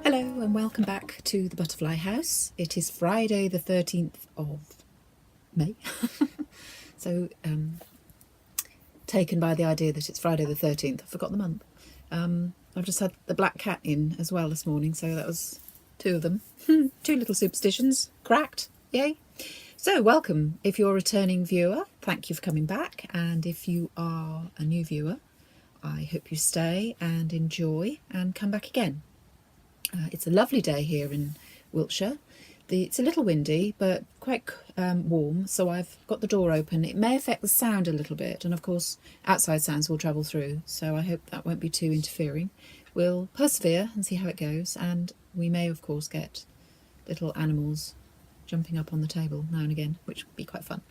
Hello and welcome back to the Butterfly House. It is Friday the 13th of May. So taken by the idea that it's Friday the 13th, I forgot the month. I've just had the black cat in as well this morning, so that was two of them. Two little superstitions cracked, yay. So welcome. If you're a returning viewer, thank you for coming back, and if you are a new viewer, I hope you stay and enjoy and come back again. It's a lovely day here in Wiltshire. It's a little windy but quite warm, so I've got the door open. It may affect the sound a little bit, and of course outside sounds will travel through, so I hope that won't be too interfering. We'll persevere and see how it goes, and we may of course get little animals jumping up on the table now and again, which would be quite fun.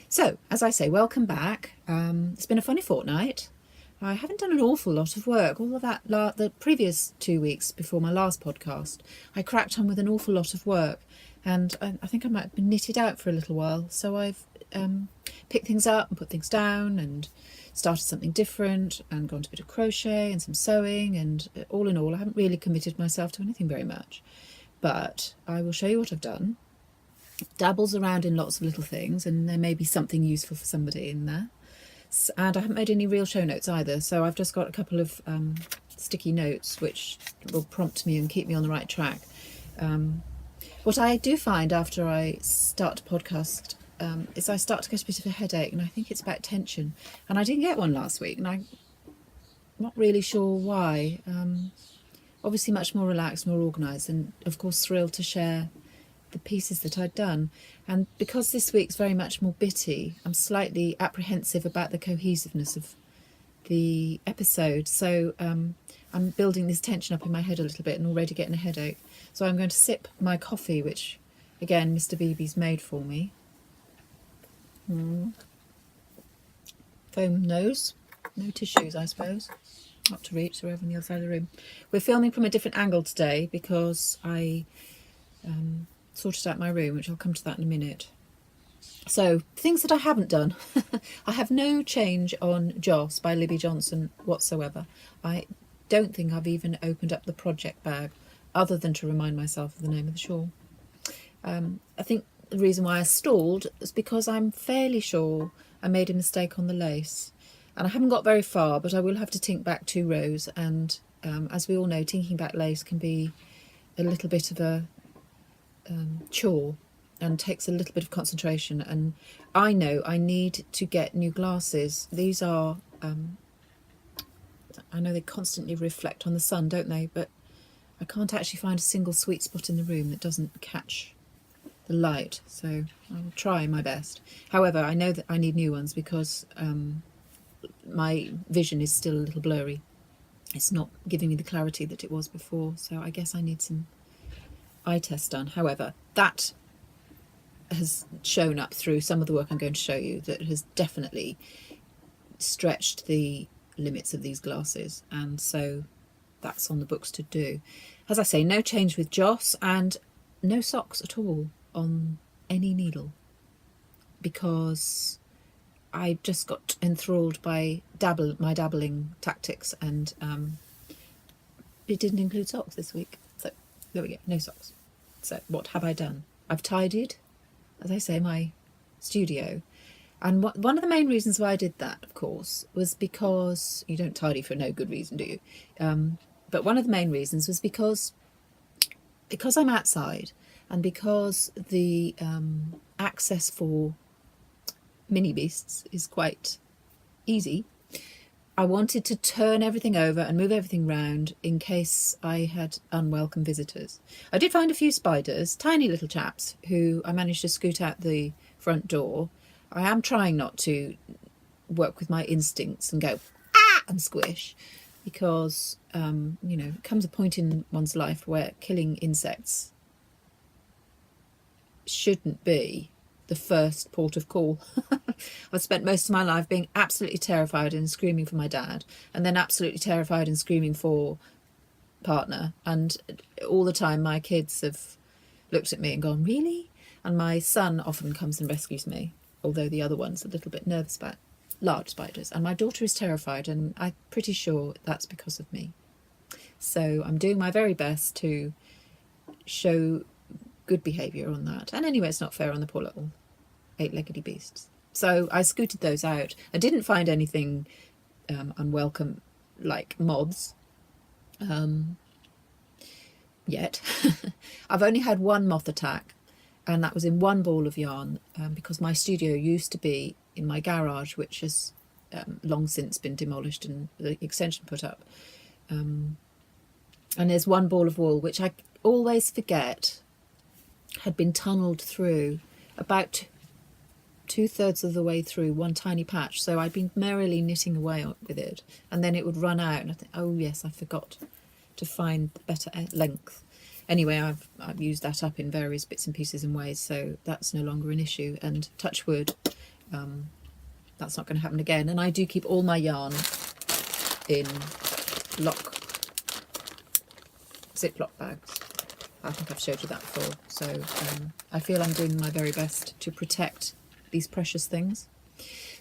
So, as I say, welcome back. It's been a funny fortnight. I haven't done an awful lot of work. All of that, the previous 2 weeks before my last podcast, I cracked on with an awful lot of work, and I think I might have been knitted out for a little while. So I've picked things up and put things down and started something different and gone to a bit of crochet and some sewing, and all in all, I haven't really committed myself to anything very much. But I will show you what I've done. It dabbles around in lots of little things, and there may be something useful for somebody in there. And I haven't made any real show notes either, so I've just got a couple of sticky notes which will prompt me and keep me on the right track. What I do find after I start a podcast is I start to get a bit of a headache, and I think it's about tension. And I didn't get one last week, and I'm not really sure why. Obviously much more relaxed, more organised, and of course thrilled to share the pieces that I'd done. And because this week's very much more bitty, I'm slightly apprehensive about the cohesiveness of the episode, so I'm building this tension up in my head a little bit and already getting a headache. So I'm going to sip my coffee, which again Mr. Beebe's made for me. Foam nose, no tissues I suppose, not to reach, so we're over on the other side of the room. We're filming from a different angle today because I sorted out my room, which I'll come to that in a minute. So, things that I haven't done. I have no change on Joss by Libby Johnson whatsoever. I don't think I've even opened up the project bag other than to remind myself of the name of the shawl. I think the reason why I stalled is because I'm fairly sure I made a mistake on the lace. And I haven't got very far, but I will have to tink back 2 rows. And as we all know, tinking back lace can be a little bit of a chore and takes a little bit of concentration, and I know I need to get new glasses. These are I know they constantly reflect on the sun, don't they, but I can't actually find a single sweet spot in the room that doesn't catch the light, so I'll try my best. However, I know that I need new ones because my vision is still a little blurry. It's not giving me the clarity that it was before, so I guess I need some eye test done. However, that has shown up through some of the work I'm going to show you that has definitely stretched the limits of these glasses, and so that's on the books to do. As I say, no change with Joss, and no socks at all on any needle, because I just got enthralled by my dabbling tactics, and it didn't include socks this week. So there we go, no socks. So what have I done? I've tidied, as I say, my studio. And one of the main reasons why I did that, of course, was because you don't tidy for no good reason, do you? But one of the main reasons was because I'm outside, and because the access for mini beasts is quite easy. I wanted to turn everything over and move everything round in case I had unwelcome visitors. I did find a few spiders, tiny little chaps, who I managed to scoot out the front door. I am trying not to work with my instincts and go, ah, and squish, because, you know, it comes a point in one's life where killing insects shouldn't be the first port of call. I've spent most of my life being absolutely terrified and screaming for my dad, and then absolutely terrified and screaming for partner, and all the time my kids have looked at me and gone, really? And my son often comes and rescues me, although the other one's a little bit nervous about large spiders, and my daughter is terrified, and I'm pretty sure that's because of me. So I'm doing my very best to show good behaviour on that. And anyway, it's not fair on the poor little 8-leggedy beasts. So I scooted those out. I didn't find anything unwelcome like moths yet. I've only had one moth attack, and that was in one ball of yarn, because my studio used to be in my garage, which has long since been demolished and the extension put up. And there's one ball of wool which I always forget had been tunnelled through about 2/3 of the way through one tiny patch. So I'd been merrily knitting away with it, and then it would run out, and I think, oh yes, I forgot to find the better length. Anyway, I've used that up in various bits and pieces and ways, so that's no longer an issue, and touch wood, that's not going to happen again. And I do keep all my yarn in Ziploc bags. I think I've showed you that before. So I feel I'm doing my very best to protect these precious things.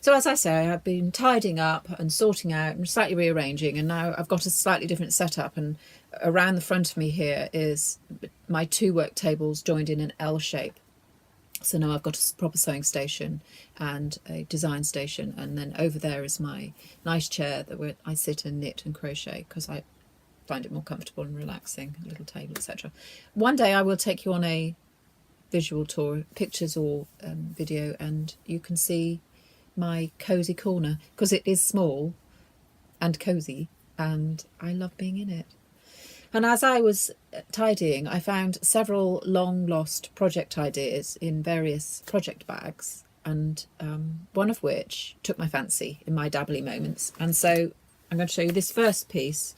So as I say, I've been tidying up and sorting out and slightly rearranging, and now I've got a slightly different setup, and around the front of me here is my 2 work tables joined in an L shape. So now I've got a proper sewing station and a design station, and then over there is my nice chair that I sit and knit and crochet because I find it more comfortable and relaxing, a little table, etc. One day I will take you on a visual tour, pictures or video, and you can see my cosy corner, because it is small and cosy and I love being in it. And as I was tidying, I found several long lost project ideas in various project bags, and one of which took my fancy in my dabbly moments. And so I'm going to show you this first piece,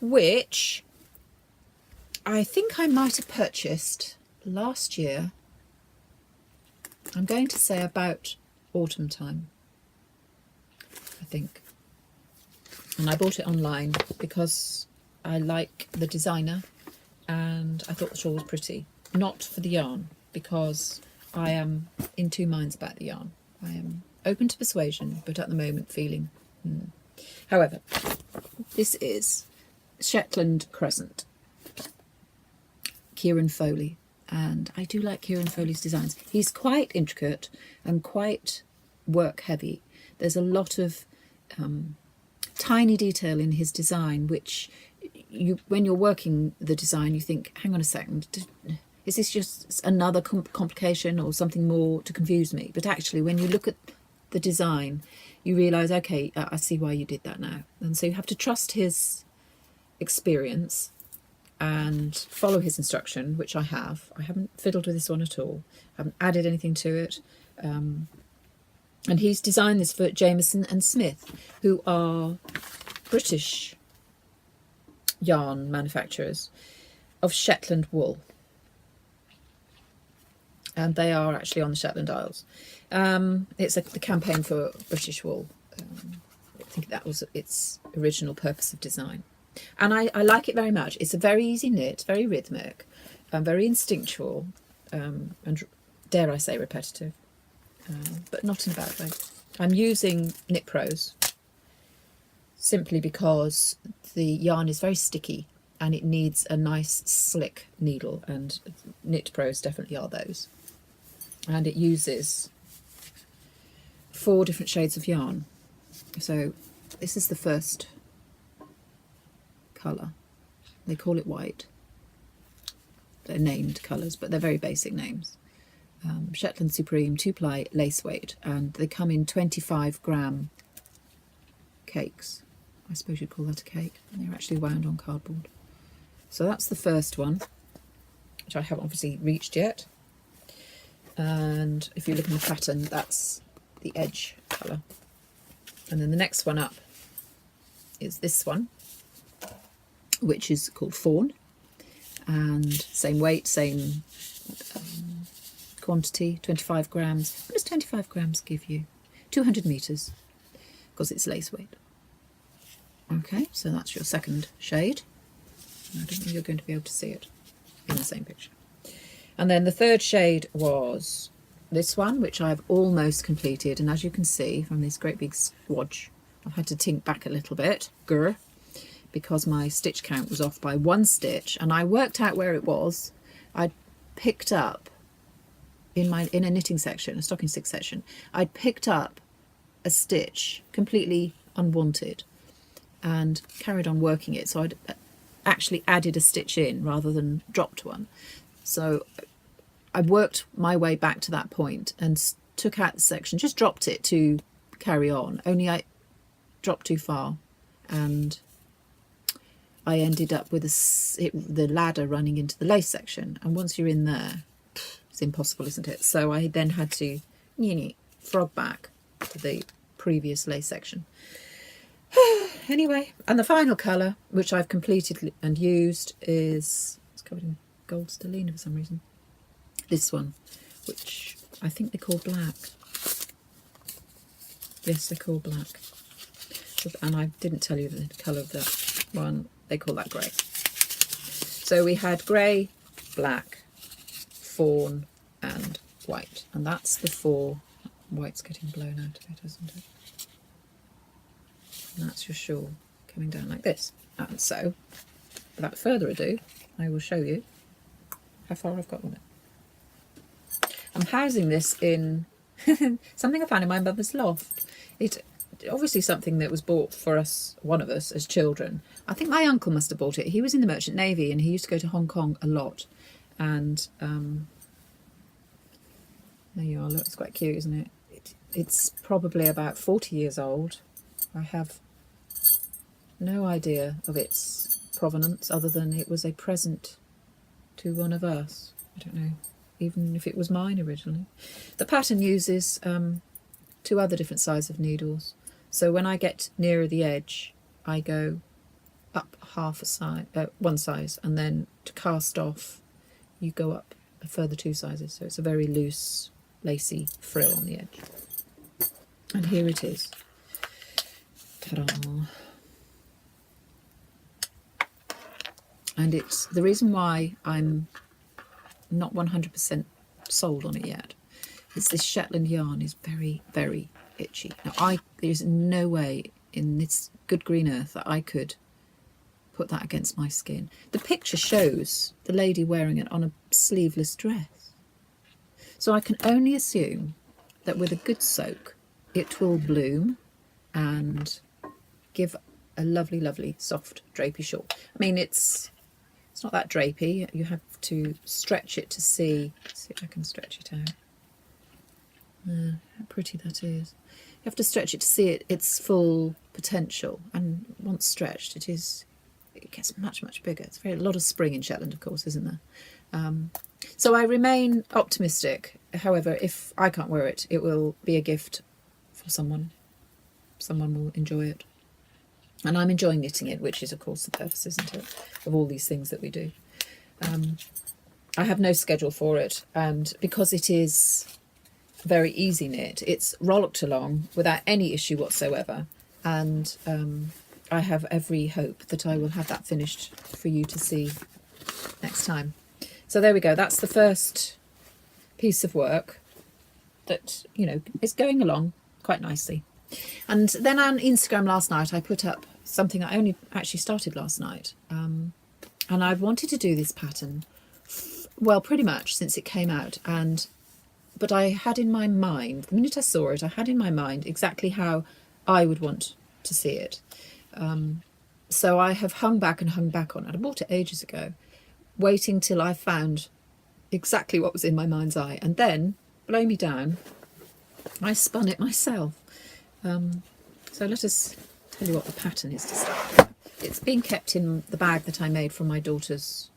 which I think I might have purchased last year. I'm going to say about autumn time, I think. And I bought it online because I like the designer and I thought the shawl was pretty. Not for the yarn, because I am in 2 minds about the yarn. I am open to persuasion, but at the moment feeling However, this is Shetland Crescent, Kieran Foley, and I do like Kieran Foley's designs. He's quite intricate and quite work heavy. There's a lot of tiny detail in his design, which when you're working the design, you think, hang on a second, is this just another complication or something more to confuse me? But actually, when you look at the design, you realise, okay, I see why you did that now. And so you have to trust his experience and follow his instruction, which I have. I haven't fiddled with this one at all. I haven't added anything to it. And he's designed this for Jameson and Smith, who are British yarn manufacturers of Shetland wool. And they are actually on the Shetland Isles. It's the campaign for British wool. I think that was its original purpose of design. And I like it very much. It's a very easy knit, very rhythmic, very instinctual, and dare I say repetitive. But not in a bad way. I'm using Knit Pros simply because the yarn is very sticky and it needs a nice slick needle, and Knit Pros definitely are those. And it uses 4 different shades of yarn. So this is the first colour. They call it white. They're named colours, but they're very basic names. Shetland Supreme 2-ply lace weight, and they come in 25-gram cakes. I suppose you'd call that a cake. And they're actually wound on cardboard. So that's the first one, which I haven't obviously reached yet. And if you look in the pattern, that's the edge colour. And then the next one up is this one, which is called Fawn, and same weight, same quantity, 25 grams. What does 25 grams give you? 200 metres, because it's lace weight. Okay, so that's your second shade. I don't think you're going to be able to see it in the same picture. And then the third shade was this one, which I've almost completed. And as you can see from this great big swatch, I've had to tink back a little bit, because my stitch count was off by 1 stitch, and I worked out where it was. I'd picked up in a knitting section, a stocking stitch section, I'd picked up a stitch completely unwanted and carried on working it. So I'd actually added a stitch in rather than dropped one. So I worked my way back to that point and took out the section, just dropped it to carry on, only I dropped too far and I ended up with the ladder running into the lace section, and once you're in there, it's impossible, isn't it? So I then had to frog back to the previous lace section. Anyway, and the final colour, which I've completed and used, is, it's covered in gold stellina for some reason, this one, which I think they call black. Yes, they call black. And I didn't tell you the colour of that one. They call that grey. So we had grey, black, fawn and white. And that's before white's getting blown out of it, isn't it? And that's your shawl coming down like this. And so, without further ado, I will show you how far I've got on it. I'm housing this in something I found in my mother's loft. It's obviously something that was bought for us, one of us, as children. I think my uncle must have bought it. He was in the Merchant Navy and he used to go to Hong Kong a lot. And there you are, look, it's quite cute, isn't it? It's probably about 40 years old. I have no idea of its provenance other than it was a present to one of us. I don't know even if it was mine originally. The pattern uses 2 other different sizes of needles. So when I get nearer the edge, I go up half a size, 1 size, and then to cast off, you go up a further 2 sizes. So it's a very loose, lacy frill on the edge. And here it is. Ta-da! And it's the reason why I'm not 100% sold on it yet. Is this Shetland yarn is very, very itchy. Now, there's no way in this good green earth that I could put that against my skin. The picture shows the lady wearing it on a sleeveless dress. So I can only assume that with a good soak, it will bloom and give a lovely, lovely, soft, drapey shawl. I mean, it's not that drapey. You have to stretch it to see. Let's see if I can stretch it out. How pretty that is. You have to stretch it to see its full potential, and once stretched it gets much, much bigger. It's a lot of spring in Shetland, of course, isn't there? So I remain optimistic. However, if I can't wear it, it will be a gift for someone. Someone will enjoy it, and I'm enjoying knitting it, which is of course the purpose, isn't it, of all these things that we do. I have no schedule for it, and because it is very easy knit, it's rollocked along without any issue whatsoever, and I have every hope that I will have that finished for you to see next time. So there we go, that's the first piece of work that, is going along quite nicely. And then on Instagram last night I put up something I only actually started last night, and I've wanted to do this pattern well pretty much since it came out, but I had in my mind, the minute I saw it, I had in my mind exactly how I would want to see it. So I have hung back on it. I bought it ages ago, waiting till I found exactly what was in my mind's eye. And then, blow me down, I spun it myself. So let us tell you what the pattern is to start with. It's being kept in the bag that I made from my daughter's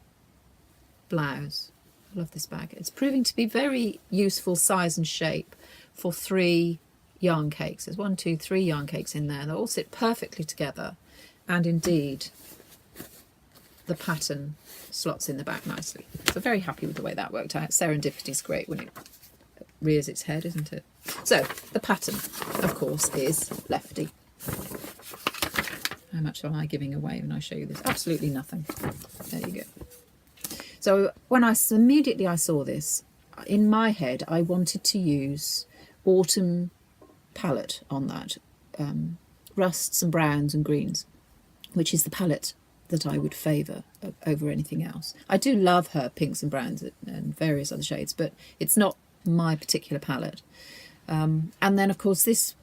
blouse. I love this bag. It's proving to be very useful size and shape for 3 yarn cakes. There's 1, 2, 3 yarn cakes in there. They all sit perfectly together, and indeed the pattern slots in the back nicely. So very happy with the way that worked out. Serendipity's great when it rears its head, isn't it? So the pattern, of course, is Lefty. How much am I giving away when I show you this? Absolutely nothing. There you go. So when immediately I saw this, in my head I wanted to use autumn palette on that, rusts and browns and greens. which is the palette that I would favour over anything else. I do love her pinks and browns and various other shades, but it's not my particular palette. And then, of course, this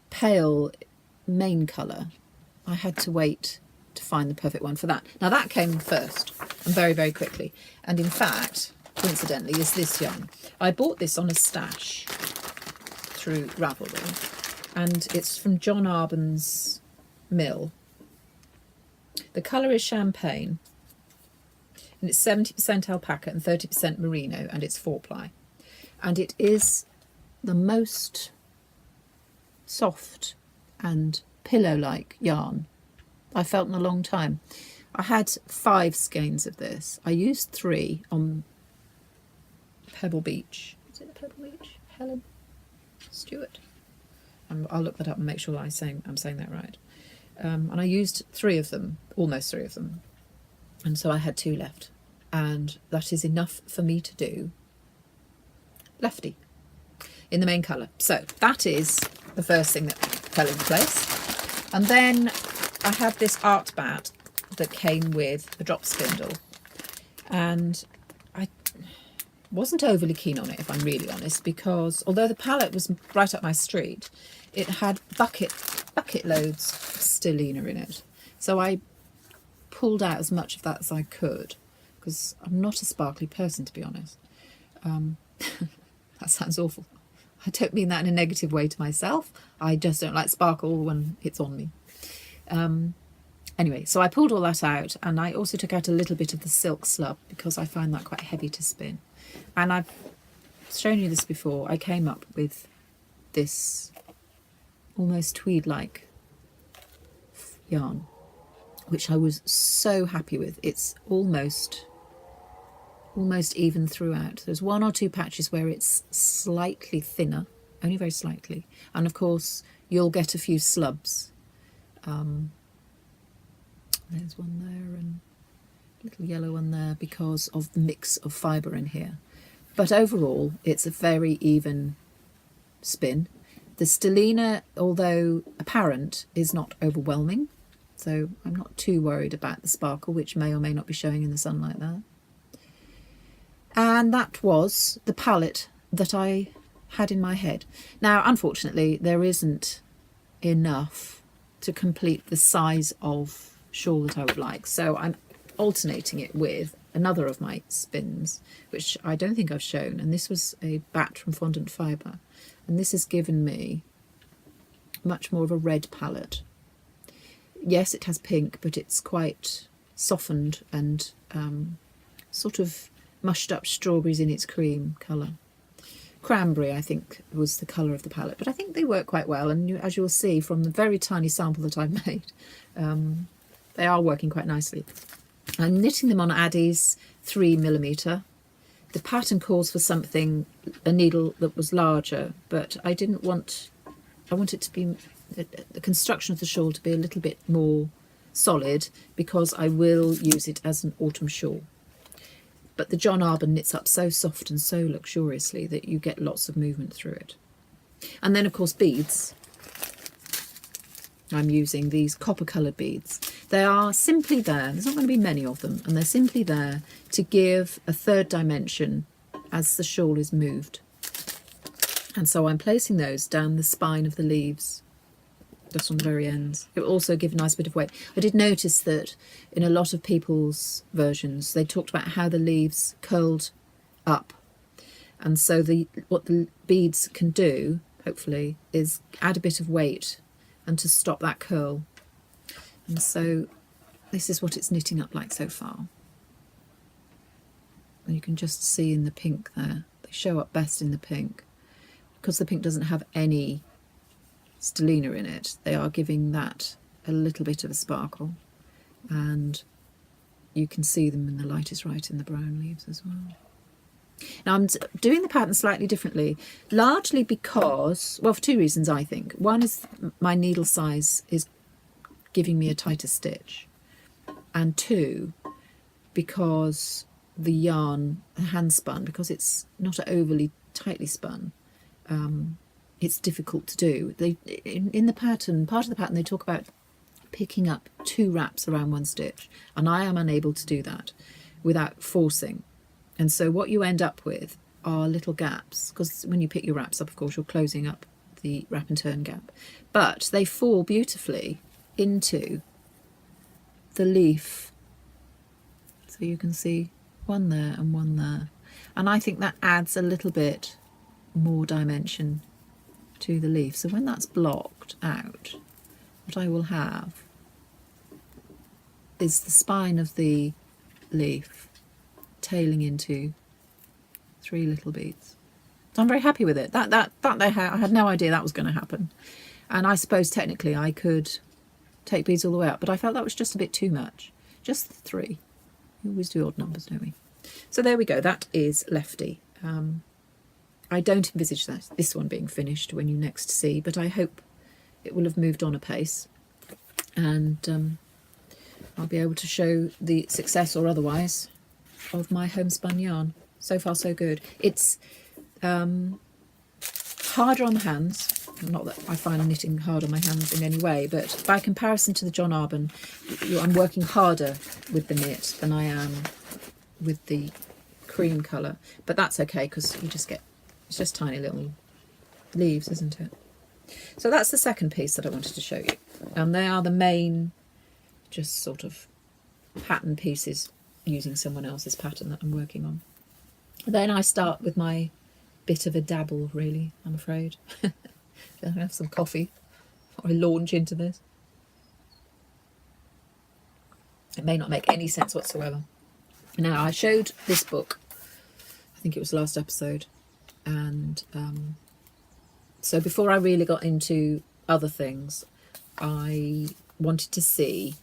pale main colour, I had to wait to find the perfect one for that. Now, that came first and very, very quickly. And in fact, coincidentally, is this yarn. I bought this on a stash through Ravelry, and it's from John Arbon's mill. The colour is champagne, and it's 70% alpaca and 30% merino, and it's 4-ply. And it is the most soft and pillow-like yarn I felt in a long time. I had 5 skeins of this. I used 3 on Pebble Beach. Is it Pebble Beach? Helen Stewart? I'll look that up and make sure I'm saying that right. And I used 3 of them, almost 3 of them. And so I had 2 left. And that is enough for me to do Lefty in the main colour. So that is the first thing that fell into place. And then I had this art bat that came with a drop spindle. And I wasn't overly keen on it, if I'm really honest, because although the palette was right up my street, it had bucket loads of stellina in it. So I pulled out as much of that as I could, because I'm not a sparkly person, to be honest. That sounds awful. I don't mean that in a negative way to myself. I just don't like sparkle when it's on me. Anyway, so I pulled all that out, and I also took out a little bit of the silk slub because I find that quite heavy to spin. And I've shown you this before. I came up with this almost tweed-like yarn, which I was so happy with. It's almost even throughout. There's 1 or 2 patches where it's slightly thinner, only very slightly, and of course you'll get a few slubs. There's one there and a little yellow one there because of the mix of fibre in here. But overall, it's a very even spin. The stellina, although apparent, is not overwhelming, so I'm not too worried about the sparkle, which may or may not be showing in the sunlight there. And that was the palette that I had in my head. Now, unfortunately, there isn't enough to complete the size of shawl that I would like, so I'm alternating it with another of my spins, which I don't think I've shown, and this was a bat from Fondant Fibre, and this has given me much more of a red palette. Yes, it has pink, but it's quite softened and sort of mushed up strawberries in its cream colour. Cranberry, I think, was the colour of the palette, but I think they work quite well, and as you'll see from the very tiny sample that I've made, they are working quite nicely. I'm knitting them on Addy's 3mm. The pattern calls for something, a needle that was larger, but I want it to be, the construction of the shawl to be a little bit more solid, because I will use it as an autumn shawl. But the John Arbon knits up so soft and so luxuriously that you get lots of movement through it. And then, of course, beads. I'm using these copper coloured beads. They are simply there, there's not going to be many of them, and they're simply there to give a third dimension as the shawl is moved. And so I'm placing those down the spine of the leaves, just on the very ends. It will also give a nice bit of weight. I did notice that in a lot of people's versions, they talked about how the leaves curled up. And so what the beads can do, hopefully, is add a bit of weight and to stop that curl. And so this is what it's knitting up like so far. And you can just see in the pink there, they show up best in the pink. Because the pink doesn't have any stellina in it, they are giving that a little bit of a sparkle. And you can see them when the light is right in the brown leaves as well. Now I'm doing the pattern slightly differently, largely because, well, for 2 reasons I think. One is my needle size is giving me a tighter stitch, and 2, because the yarn, hand spun, because it's not overly tightly spun, it's difficult to do. In the pattern, part of the pattern, they talk about picking up 2 wraps around 1 stitch, and I am unable to do that without forcing. And so what you end up with are little gaps, because when you pick your wraps up, of course, you're closing up the wrap and turn gap, but they fall beautifully into the leaf. So you can see one there and one there, and I think that adds a little bit more dimension to the leaf. So when that's blocked out, what I will have is the spine of the leaf tailing into 3 little beads. So I'm very happy with it. I had no idea that was going to happen, and I suppose technically I could take beads all the way up, but I felt that was just a bit too much. Just 3. We always do odd numbers, don't we? So there we go. That is Lefty. I don't envisage this one being finished when you next see, but I hope it will have moved on a pace, and I'll be able to show the success or otherwise of my homespun yarn. So far so good. It's harder on the hands, not that I find knitting hard on my hands in any way, but by comparison to the John Arbon, I'm working harder with the knit than I am with the cream colour, but that's okay because you just get, it's just tiny little leaves, isn't it? So that's the second piece that I wanted to show you, and they are the main just sort of pattern pieces using someone else's pattern that I'm working on. Then I start with my bit of a dabble, really, I'm afraid. I'll have some coffee before I launch into this. It may not make any sense whatsoever. Now, I showed this book, I think it was last episode, and so before I really got into other things, I wanted to see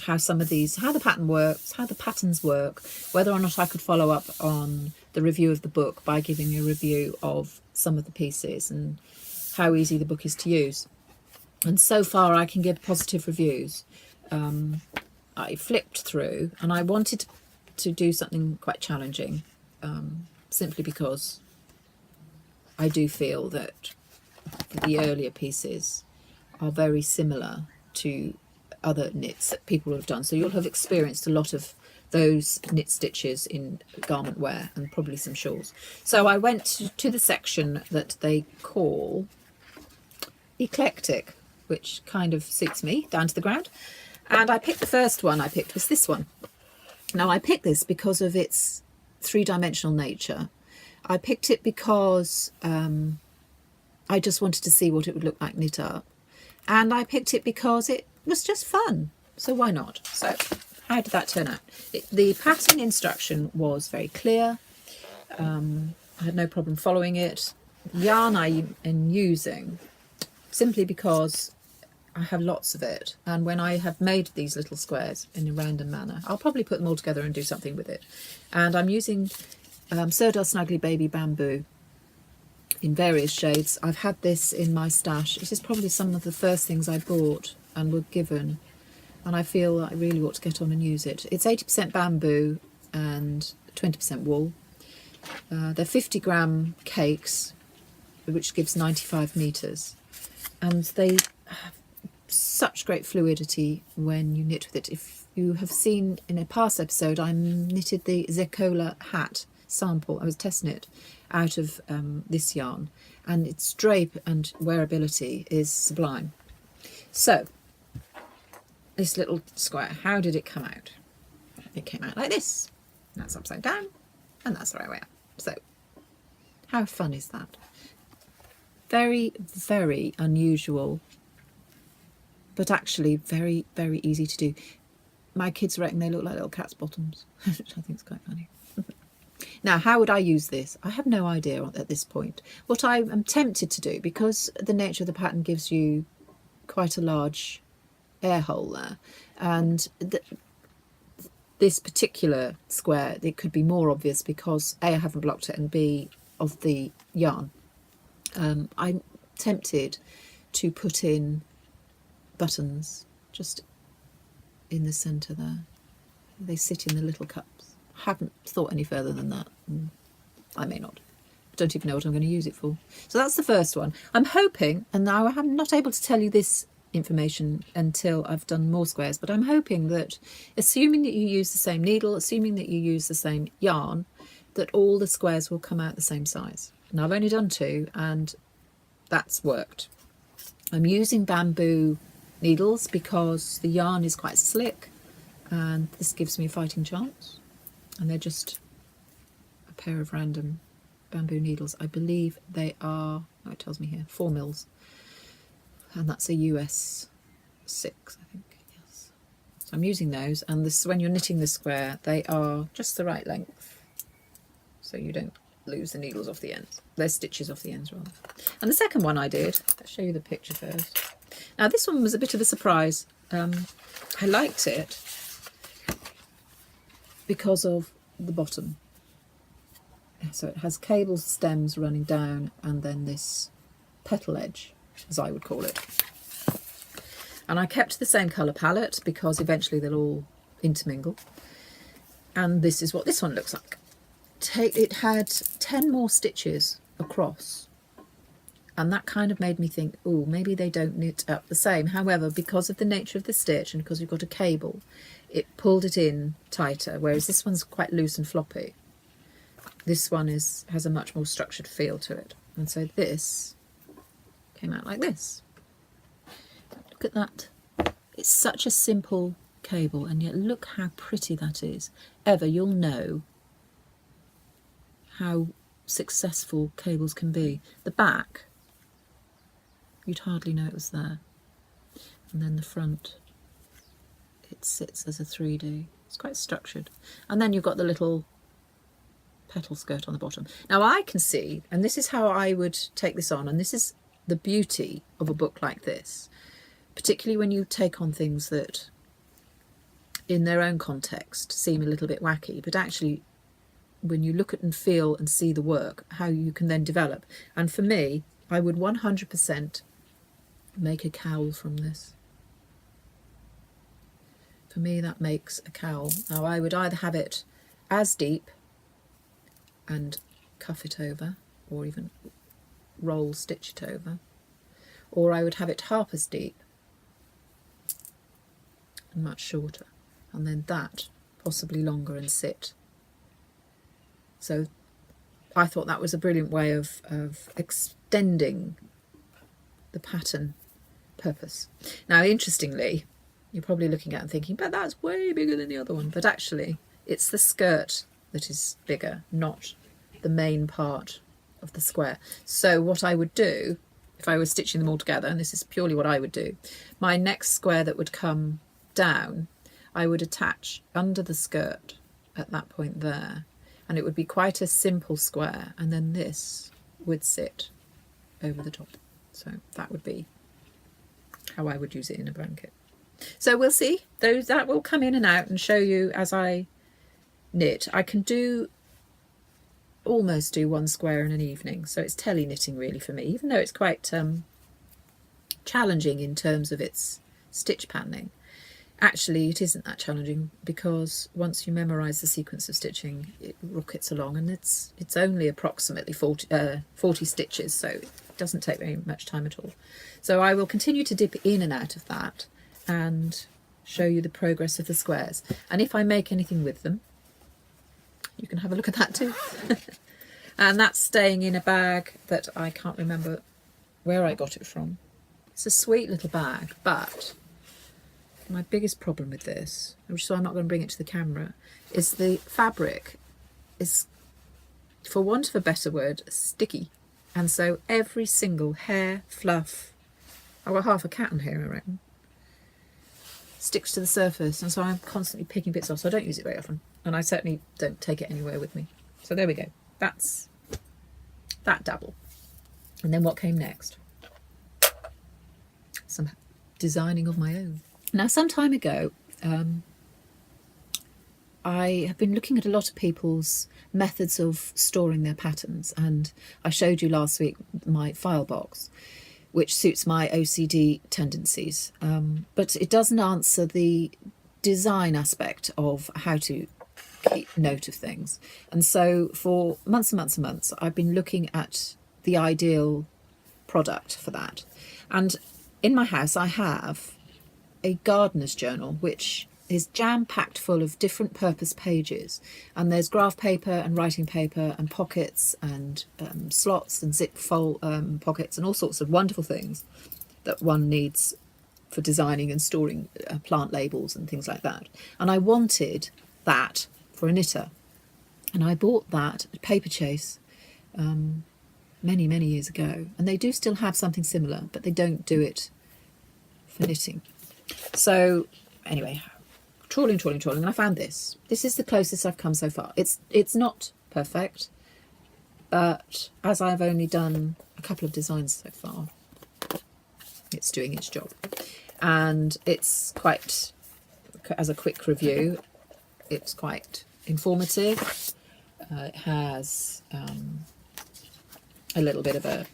how some of these, how the pattern works, how the patterns work, whether or not I could follow up on the review of the book by giving a review of some of the pieces and how easy the book is to use. And so far I can give positive reviews. I flipped through and I wanted to do something quite challenging, simply because I do feel that the earlier pieces are very similar to other knits that people have done. So you'll have experienced a lot of those knit stitches in garment wear and probably some shawls. So I went to the section that they call Eclectic, which kind of suits me down to the ground. And I picked the first one I picked was this one. Now I picked this because of its 3-dimensional nature. I picked it because I just wanted to see what it would look like knit up. And I picked it because it was just fun. So why not? So how did that turn out? The pattern instruction was very clear. I had no problem following it. The yarn I am using, simply because I have lots of it, and when I have made these little squares in a random manner, I'll probably put them all together and do something with it. And I'm using Surdel Snuggly Baby Bamboo in various shades. I've had this in my stash. This is probably some of the first things I bought and were given, and I feel I really ought to get on and use it. It's 80% bamboo and 20% wool. They're 50-gram cakes, which gives 95 meters, and they have such great fluidity when you knit with it. If you have seen in a past episode, I knitted the Zekola hat sample. I was test knit out of this yarn, and its drape and wearability is sublime. So this little square, how did it come out? It came out like this. That's upside down, and that's the right way up. So how fun is that? Very, very unusual, but actually very, very easy to do. My kids reckon they look like little cat's bottoms, which I think is quite funny. Now, how would I use this? I have no idea at this point. What I am tempted to do, because the nature of the pattern gives you quite a large air hole there, and this particular square, it could be more obvious because A, I haven't blocked it, and B, of the yarn. I'm tempted to put in buttons just in the centre there. They sit in the little cups. Haven't thought any further than that. I may not. I don't even know what I'm going to use it for. So that's the first one. I'm hoping, and now I'm not able to tell you this information until I've done more squares, but I'm hoping that, assuming that you use the same needle, assuming that you use the same yarn, that all the squares will come out the same size. And I've only done 2 and that's worked. I'm using bamboo needles because the yarn is quite slick and this gives me a fighting chance. And they're just a pair of random bamboo needles. I believe they are, oh, it tells me here, 4 mils. And that's a US 6, I think, yes. So I'm using those, and this, when you're knitting the square, they are just the right length, so you don't lose the needles off the ends. They're stitches off the ends, rather. And the second one I did, let's show you the picture first. Now this one was a bit of a surprise. I liked it because of the bottom. So it has cable stems running down and then this petal edge, as I would call it. And I kept the same colour palette because eventually they'll all intermingle. And this is what this one looks like. It had 10 more stitches across. And that kind of made me think, oh, maybe they don't knit up the same. However, because of the nature of the stitch and because we've got a cable, it pulled it in tighter, whereas this one's quite loose and floppy. This one has a much more structured feel to it. And so this came out like this. Look at that. It's such a simple cable, and yet look how pretty that is. Ever, you'll know how successful cables can be. The back, you'd hardly know it was there. And then the front, it sits as a 3D. It's quite structured. And then you've got the little petal skirt on the bottom. Now I can see, and this is how I would take this on, and this is the beauty of a book like this, particularly when you take on things that in their own context seem a little bit wacky, but actually when you look at and feel and see the work, how you can then develop. And for me, I would 100% make a cowl from this. For me, that makes a cowl. Now I would either have it as deep and cuff it over, or even roll stitch it over, or I would have it half as deep and much shorter, and then that possibly longer and sit. So I thought that was a brilliant way of extending the pattern purpose. Now interestingly, you're probably looking at it and thinking, but that's way bigger than the other one, but actually it's the skirt that is bigger, not the main part of the square. So what I would do if I was stitching them all together, and this is purely what I would do, my next square that would come down, I would attach under the skirt at that point there, and it would be quite a simple square, and then this would sit over the top. So that would be how I would use it in a blanket. So we'll see. That will come in and out and show you as I knit. I can almost do one square in an evening, so it's telly knitting really for me, even though it's quite challenging in terms of its stitch patterning. Actually it isn't that challenging, because once you memorize the sequence of stitching, it rockets along, and it's only approximately 40 stitches, so it doesn't take very much time at all. So I will continue to dip in and out of that and show you the progress of the squares, and if I make anything with them, you can have a look at that too. And that's staying in a bag that I can't remember where I got it from. It's a sweet little bag, but my biggest problem with this, which is why I'm not going to bring it to the camera, is the fabric is, for want of a better word, sticky. And so every single hair, fluff, I've got half a cat on here, I reckon, sticks to the surface, and so I'm constantly picking bits off, so I don't use it very often, and I certainly don't take it anywhere with me. So there we go, that's that dabble. And then what came next? Some designing of my own. Now some time ago I have been looking at a lot of people's methods of storing their patterns, and I showed you last week my file box, which suits my OCD tendencies, but it doesn't answer the design aspect of how to keep note of things. And so for months and months and months I've been looking at the ideal product for that, and in my house I have a gardener's journal which is jam-packed full of different purpose pages, and there's graph paper and writing paper and pockets and slots and zip fold pockets and all sorts of wonderful things that one needs for designing and storing plant labels and things like that. And I wanted that for a knitter, and I bought that at Paper Chase many years ago, and they do still have something similar, but they don't do it for knitting. So anyway, trawling, and I found this. This is the closest I've come so far. It's not perfect, but as I've only done a couple of designs so far, it's doing its job. And it's quite, as a quick review, it's quite informative. It has a little bit of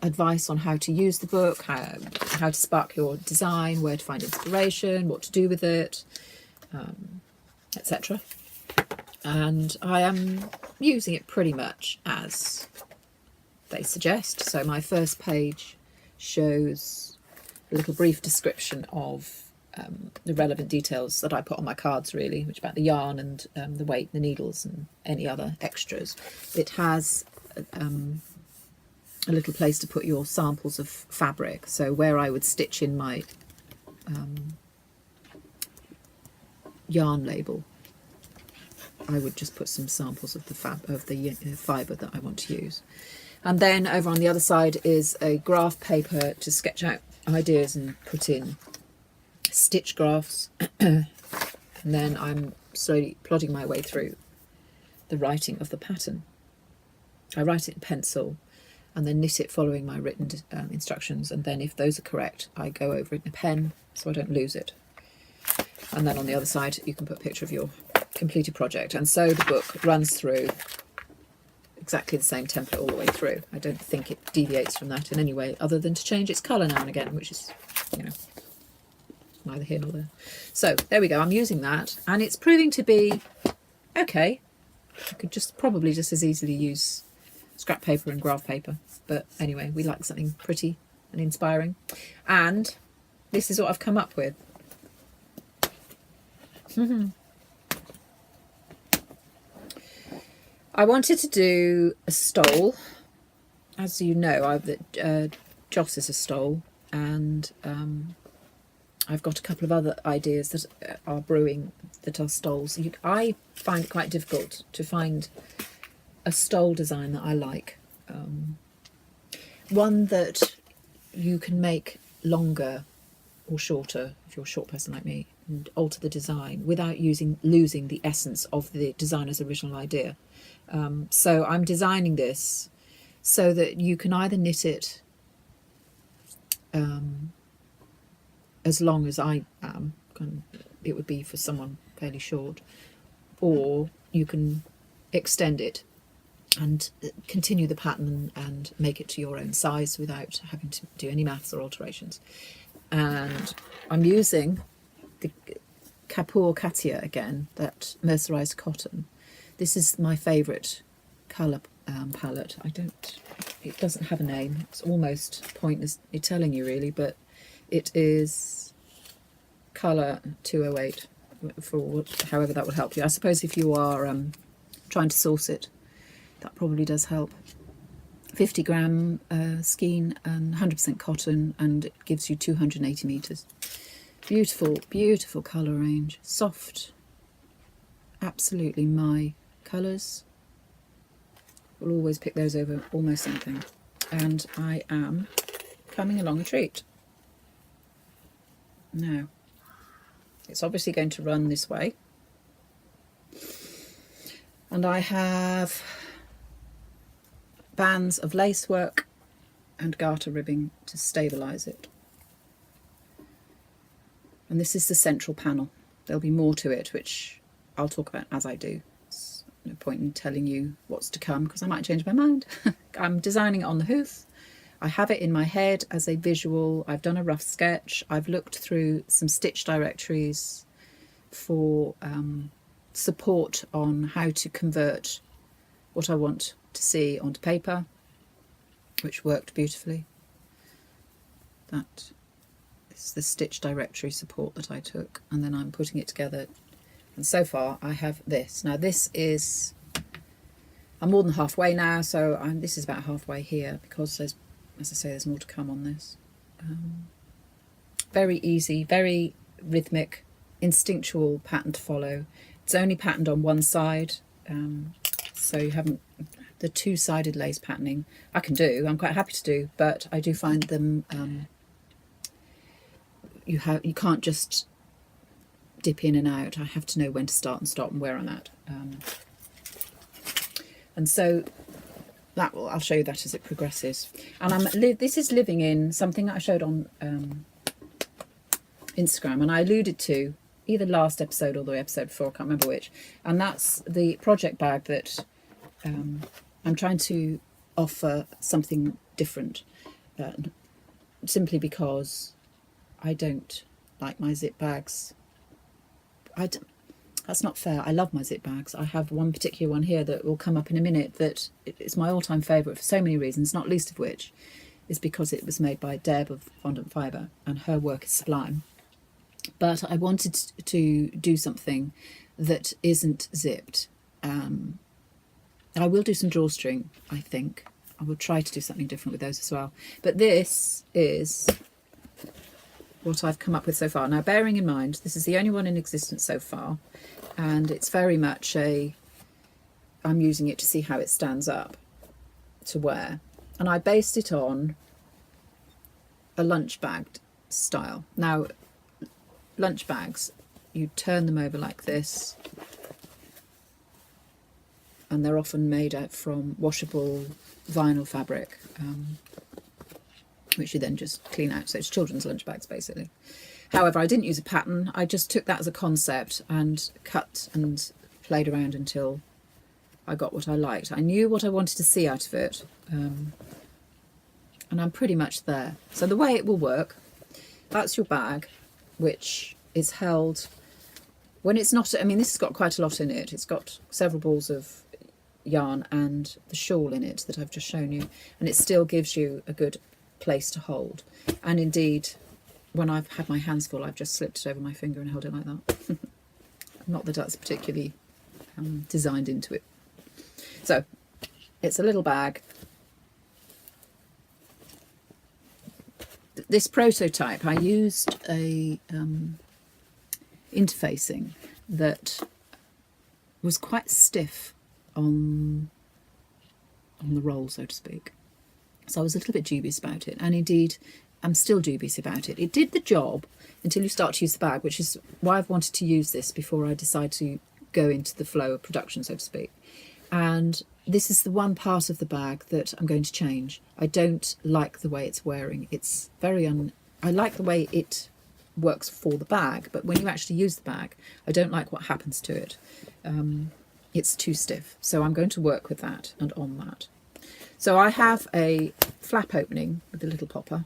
advice on how to use the book, how to spark your design, where to find inspiration, what to do with it, etc. And I am using it pretty much as they suggest. So my first page shows a little brief description of the relevant details that I put on my cards, really, which about the yarn and the weight, the needles, and any other extras. It has a little place to put your samples of fabric. So where I would stitch in my yarn label, I would just put some samples of the fibre that I want to use. And then over on the other side is a graph paper to sketch out ideas and put in stitch graphs. And then I'm slowly plodding my way through the writing of the pattern. I write it in pencil and then knit it following my written instructions, and then if those are correct I go over it in a pen so I don't lose it. And then on the other side you can put a picture of your completed project, and so the book runs through exactly the same template all the way through. I don't think it deviates from that in any way other than to change its colour now and again, which is, you know, neither here nor there. So there we go, I'm using that and it's proving to be okay. I could probably just as easily use scrap paper and graph paper, but anyway, we like something pretty and inspiring, and this is what I've come up with. I wanted to do a stole. As you know, Joss is a stole, and I've got a couple of other ideas that are brewing that are stoles. I find it quite difficult to find a stole design that I like. One that you can make longer or shorter, if you're a short person like me, and alter the design without losing the essence of the designer's original idea. So I'm designing this so that you can either knit it as long as I am, it would be for someone fairly short, or you can extend it and continue the pattern and make it to your own size without having to do any maths or alterations. And I'm using the Kapoor Katia again, that mercerized cotton. This is my favourite colour palette. It doesn't have a name. It's almost pointless telling you really, but it is colour 208, for however that would help you. I suppose if you are trying to source it, that probably does help. 50 gram skein and 100% cotton, and it gives you 280 metres. Beautiful, beautiful colour range. Soft, absolutely my colours. We'll always pick those over almost anything. And I am coming along a treat. Now, it's obviously going to run this way. And I have bands of lace work and garter ribbing to stabilise it. And this is the central panel. There'll be more to it, which I'll talk about as I do. There's no point in telling you what's to come because I might change my mind. I'm designing it on the hoof. I have it in my head as a visual. I've done a rough sketch. I've looked through some stitch directories for support on how to convert what I want to see onto paper, which worked beautifully. That is the stitch directory support that I took, and then I'm putting it together. And so far I have this. Now this is, I'm more than halfway now, so this is about halfway here, because there's, as I say, there's more to come on this. Very easy, very rhythmic, instinctual pattern to follow. It's only patterned on one side, so you haven't the two-sided lace patterning. I can do, I'm quite happy to do, but I do find them you can't just dip in and out. I have to know when to start and stop and where I'm at. And so that will, I'll show you that as it progresses. And this is living in something that I showed on Instagram, and I alluded to either last episode or the episode before, I can't remember which, and that's the project bag that I'm trying to offer something different, simply because I don't like my zip bags. That's not fair. I love my zip bags. I have one particular one here that will come up in a minute that is my all-time favourite for so many reasons, not least of which is because it was made by Deb of Fondant Fibre, and her work is sublime. But I wanted to do something that isn't zipped. I will do some drawstring, I think. I will try to do something different with those as well. But this is what I've come up with so far. Now, bearing in mind, this is the only one in existence so far, and it's very much I'm using it to see how it stands up to wear. And I based it on a lunch bag style. Now, lunch bags, you turn them over like this, and they're often made out from washable vinyl fabric, which you then just clean out. So it's children's lunch bags basically. However, I didn't use a pattern. I just took that as a concept and cut and played around until I got what I liked. I knew what I wanted to see out of it, and I'm pretty much there. So the way it will work, that's your bag, which is held when it's not, I mean, this has got quite a lot in it. It's got several balls of yarn and the shawl in it that I've just shown you, and it still gives you a good place to hold. And indeed, when I've had my hands full, I've just slipped it over my finger and held it like that. Not that that's particularly designed into it. So it's a little bag. This prototype, I used a interfacing that was quite stiff on the roll, so to speak. So I was a little bit dubious about it, and indeed I'm still dubious about it. It did the job until you start to use the bag, which is why I've wanted to use this before I decide to go into the flow of production, so to speak. And this is the one part of the bag that I'm going to change. I don't like the way it's wearing. It's very I like the way it works for the bag, but when you actually use the bag, I don't like what happens to it. It's too stiff. So I'm going to work with that and on that. So I have a flap opening with a little popper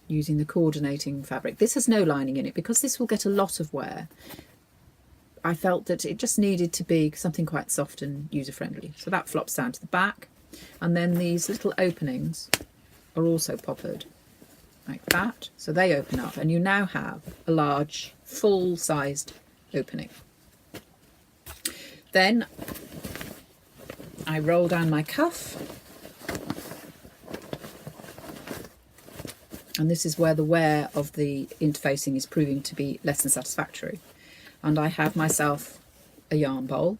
using the coordinating fabric. This has no lining in it because this will get a lot of wear. I felt that it just needed to be something quite soft and user-friendly. So that flops down to the back, and then these little openings are also poppered like that. So they open up, and you now have a large, full-sized opening. Then I roll down my cuff, and this is where the wear of the interfacing is proving to be less than satisfactory. And I have myself a yarn bowl.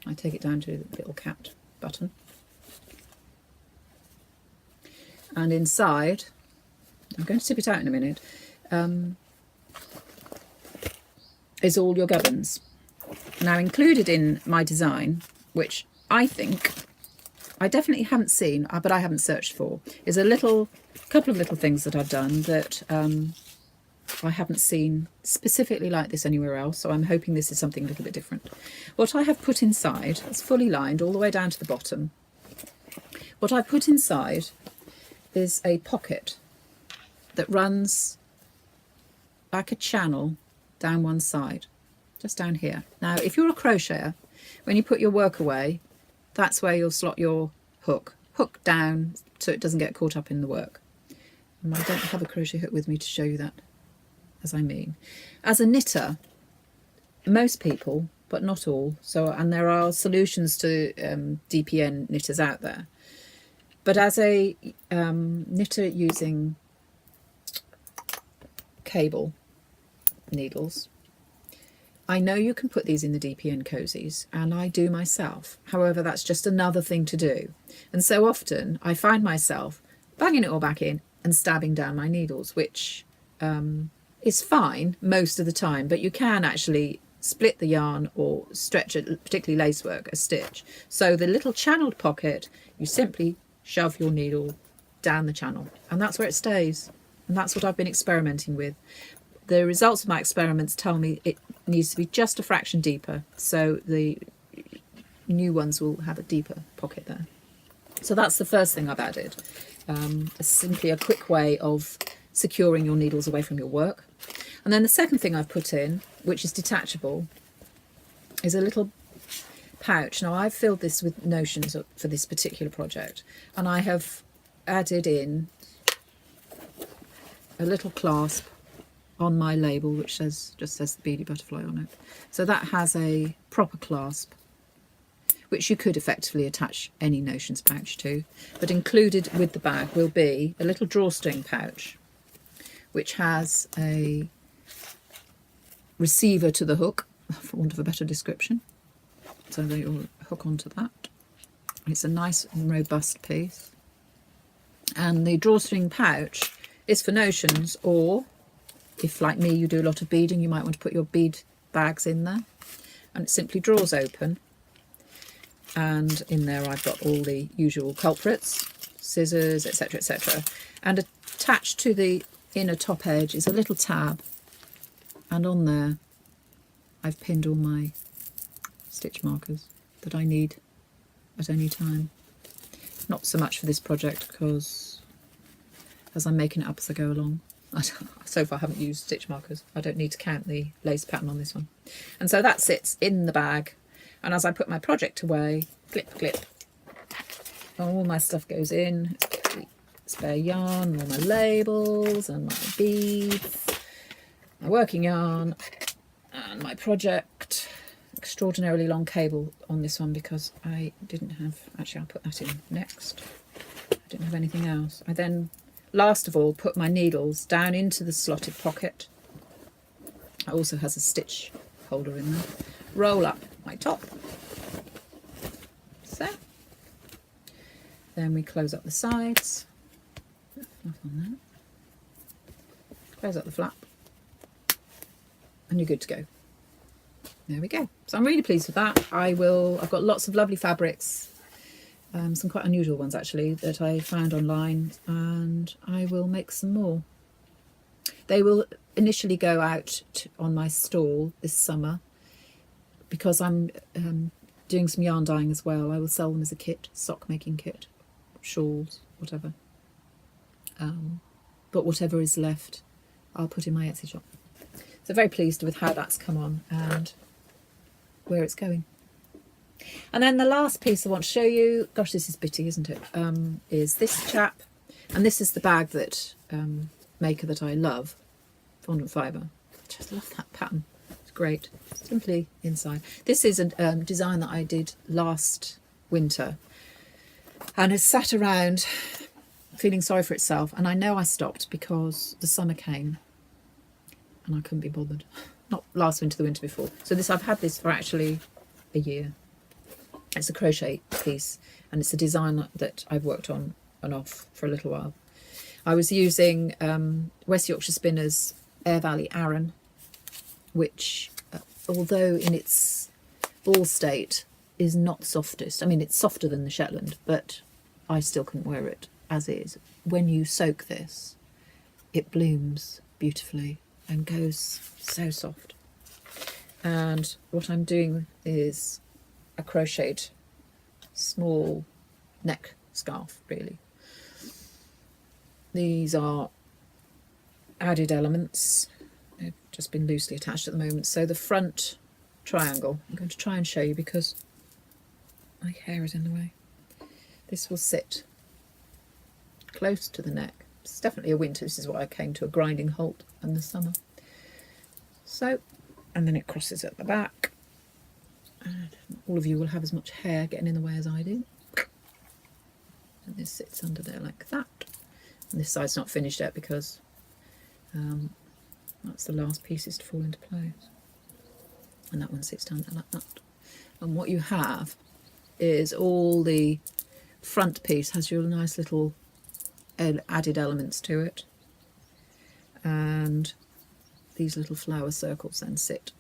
I take it down to the little capped button. And inside, I'm going to tip it out in a minute, is all your gubbins. Now, included in my design, which I think I definitely haven't seen, but I haven't searched for, is a couple of little things that I've done that I haven't seen specifically like this anywhere else, so I'm hoping this is something a little bit different. What I have put inside, it's fully lined all the way down to the bottom. What I put inside is a pocket that runs like a channel down one side, just down here. Now, if you're a crocheter, when you put your work away, that's where you'll slot your hook down so it doesn't get caught up in the work. And I don't have a crochet hook with me to show you that, as I mean. As a knitter, most people, but not all, and there are solutions to DPN knitters out there. But as a knitter using cable needles, I know you can put these in the DPN cozies, and I do myself. However, that's just another thing to do. And so often I find myself banging it all back in and stabbing down my needles, which is fine most of the time, but you can actually split the yarn or stretch it, particularly lacework, a stitch. So the little channeled pocket, you simply shove your needle down the channel, and that's where it stays. And that's what I've been experimenting with. The results of my experiments tell me it needs to be just a fraction deeper, so the new ones will have a deeper pocket there. So that's the first thing I've added. Simply a quick way of securing your needles away from your work. And then the second thing I've put in, which is detachable, is a little pouch. Now I've filled this with notions for this particular project, and I have added in a little clasp on my label which just says Thebeadybutterfly on it. So that has a proper clasp, which you could effectively attach any notions pouch to, but included with the bag will be a little drawstring pouch which has a receiver to the hook, for want of a better description, so that you'll hook onto that. It's a nice and robust piece, and the drawstring pouch is for notions, or if like me you do a lot of beading, you might want to put your bead bags in there, and it simply draws open, and in there I've got all the usual culprits, scissors, etc, etc, and attached to the inner top edge is a little tab, and on there I've pinned all my stitch markers that I need at any time. Not so much for this project, because as I'm making it up as I go along, so far I haven't used stitch markers. I don't need to count the lace pattern on this one. And so that sits in the bag, and as I put my project away, clip, clip, all my stuff goes in. Spare yarn, all my labels and my beads, my working yarn, and my project. Extraordinarily long cable on this one because I didn't have, actually I'll put that in next. I didn't have anything else. I then, last of all, put my needles down into the slotted pocket. It also has a stitch holder in there. Roll up my top. So. Then we close up the sides. Fluff on that. Close up the flap. And you're good to go. There we go. So I'm really pleased with that. I've got lots of lovely fabrics, some quite unusual ones actually that I found online, and I will make some more. They will initially go out on my stall this summer because I'm doing some yarn dyeing as well. I will sell them as a kit, sock making kit, shawls, whatever. But whatever is left, I'll put in my Etsy shop. So very pleased with how that's come on and where it's going. And then the last piece I want to show you, gosh, this is bitty, isn't it? Is this chap, and this is the bag that maker that I love, Threadedwithfibre. Just love that pattern. It's great. Simply inside. This is a design that I did last winter, and has sat around feeling sorry for itself. And I know I stopped because the summer came, and I couldn't be bothered. Not last winter, the winter before. So this, I've had this for actually a year. It's a crochet piece, and it's a design that I've worked on and off for a little while. I was using West Yorkshire Spinners Air Valley Aran, which, although in its ball state is not softest, I mean it's softer than the Shetland, but I still couldn't wear it as is. When you soak this, it blooms beautifully and goes so soft. And what I'm doing is a crocheted small neck scarf, really. These are added elements. They've just been loosely attached at the moment. So the front triangle, I'm going to try and show you because my hair is in the way. This will sit close to the neck, It's definitely a winter. This is what I came to a grinding halt in the summer. So, and then it crosses at the back. And all of you will have as much hair getting in the way as I do. And this sits under there like that. And this side's not finished yet because that's the last pieces to fall into place. And that one sits down there like that. And what you have is all the front piece has your nice little added elements to it. And these little flower circles then sit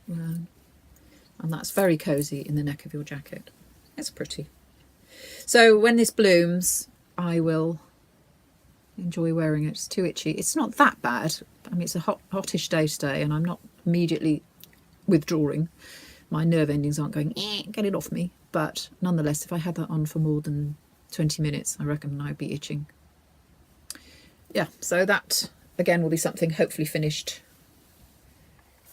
around. And that's very cosy in the neck of your jacket. It's pretty. So when this blooms, I will enjoy wearing it. It's too itchy. It's not that bad. I mean, it's a hottish day today, and I'm not immediately withdrawing. My nerve endings aren't going, get it off me. But nonetheless, if I had that on for more than 20 minutes, I reckon I'd be itching. Yeah, so that, again, will be something hopefully finished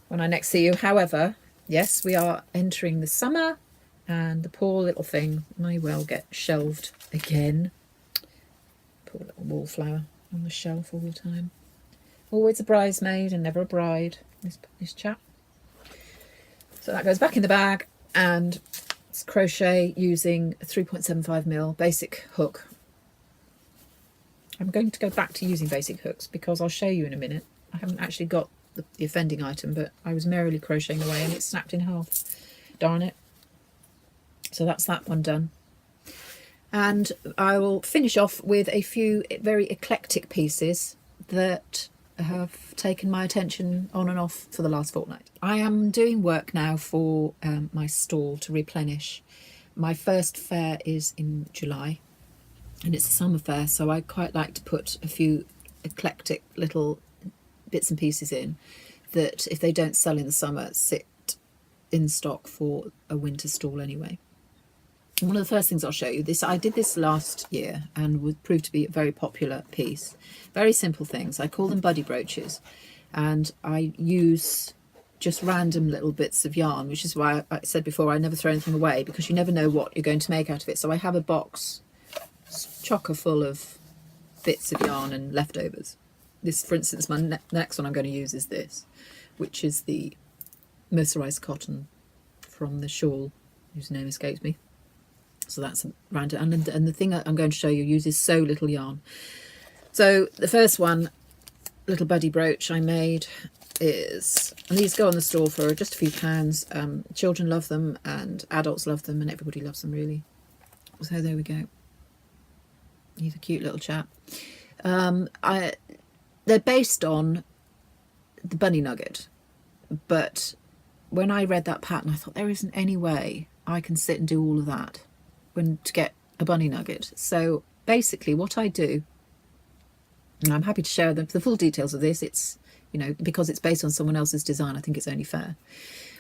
when I next see you. However, yes, we are entering the summer, and the poor little thing may well get shelved again. Poor little wallflower on the shelf all the time. Always a bridesmaid and never a bride, this chap. So that goes back in the bag, and it's crochet using a 3.75mm basic hook. I'm going to go back to using basic hooks because I'll show you in a minute. I haven't actually got the offending item, but I was merrily crocheting away and it snapped in half. Darn it. So that's that one done. And I will finish off with a few very eclectic pieces that have taken my attention on and off for the last fortnight. I am doing work now for my stall to replenish. My first fair is in July, and it's a summer fair, so I quite like to put a few eclectic little bits and pieces in that, if they don't sell in the summer, sit in stock for a winter stall anyway. And one of the first things I'll show you, I did this last year and would prove to be a very popular piece. Very simple things. I call them buddy brooches, and I use just random little bits of yarn, which is why I said before I never throw anything away, because you never know what you're going to make out of it. So I have a box chocker full of bits of yarn and leftovers. This, for instance, my next one I'm going to use is this, which is the mercerized cotton from the shawl, whose name escapes me. So that's random. And the thing I'm going to show you uses so little yarn. So the first one, little buddy brooch I made, is, and these go on the store for just a few pounds. Children love them and adults love them, and everybody loves them really. So there we go. He's a cute little chap. They're based on the bunny nugget, but when I read that pattern, I thought there isn't any way I can sit and do all of that to get a bunny nugget. So basically what I do, and I'm happy to share the full details of this, it's, you know, because it's based on someone else's design, I think it's only fair.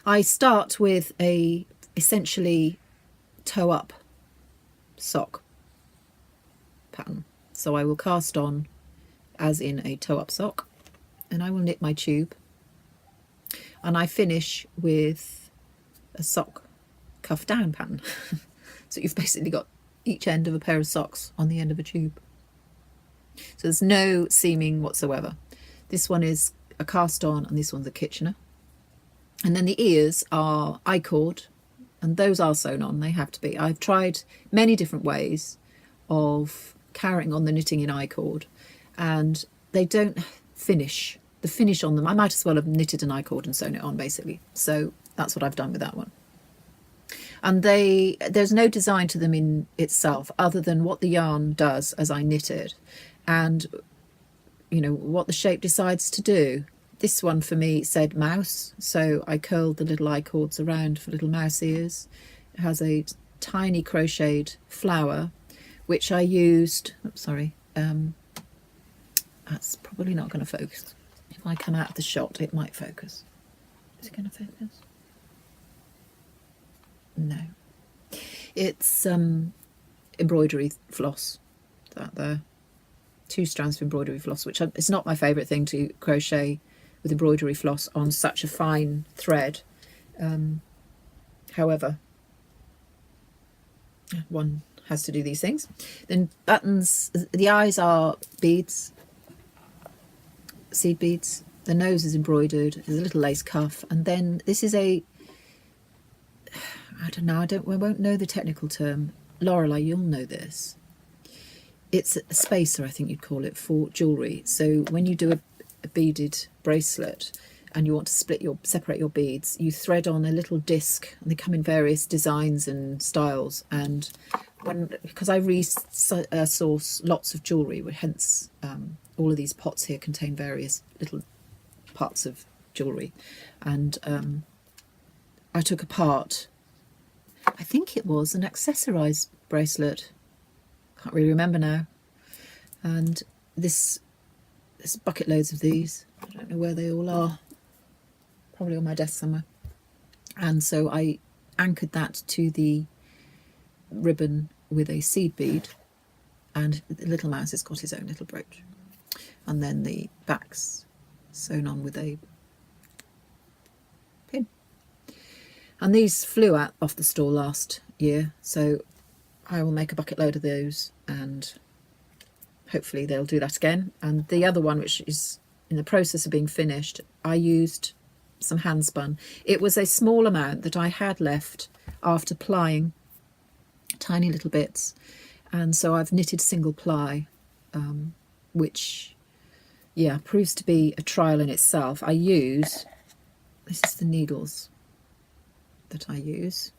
I start with a essentially toe up sock pattern. So I will cast on as in a toe up sock, and I will knit my tube, and I finish with a sock cuff down pattern. So you've basically got each end of a pair of socks on the end of a tube. So there's no seaming whatsoever. This one is a cast on and this one's a Kitchener. And then the ears are I-cord, and those are sewn on, they have to be. I've tried many different ways of carrying on the knitting in I-cord, and they don't finish. The finish on them, I might as well have knitted an I-cord and sewn it on basically. So that's what I've done with that one. And there's no design to them in itself other than what the yarn does as I knit it, and you know what the shape decides to do. This one for me said mouse, so I curled the little I-cords around for little mouse ears. It has a tiny crocheted flower which I used, oops, sorry, that's probably not going to focus. If I come out of the shot it might focus. Is it going to focus? No, it's embroidery floss, that there, 2 strands of embroidery floss, which it's not my favourite thing to crochet with embroidery floss on such a fine thread. However, one has to do these things. Then buttons, the eyes are beads, seed beads. The nose is embroidered. There's a little lace cuff, and then this is a, I don't know, I won't know the technical term. Lorelei, you'll know this. It's a spacer, I think you'd call it, for jewellery. So when you do a beaded bracelet and you want to separate your beads, you thread on a little disc, and they come in various designs and styles. And because I resource lots of jewellery, hence all of these pots here contain various little parts of jewellery, and I took apart, I think it was an accessorised bracelet, can't really remember now, and there's bucket loads of these. I don't know where they all are, probably on my desk somewhere. And so I anchored that to the ribbon with a seed bead, and the little mouse has got his own little brooch, and then the back's sewn on with a pin. And these flew out off the store last year, so I will make a bucket load of those, and hopefully they'll do that again. And the other one, which is in the process of being finished, I used some hand spun. It was a small amount that I had left after plying tiny little bits, and so I've knitted single ply, which, yeah, proves to be a trial in itself. This is the needles that I use,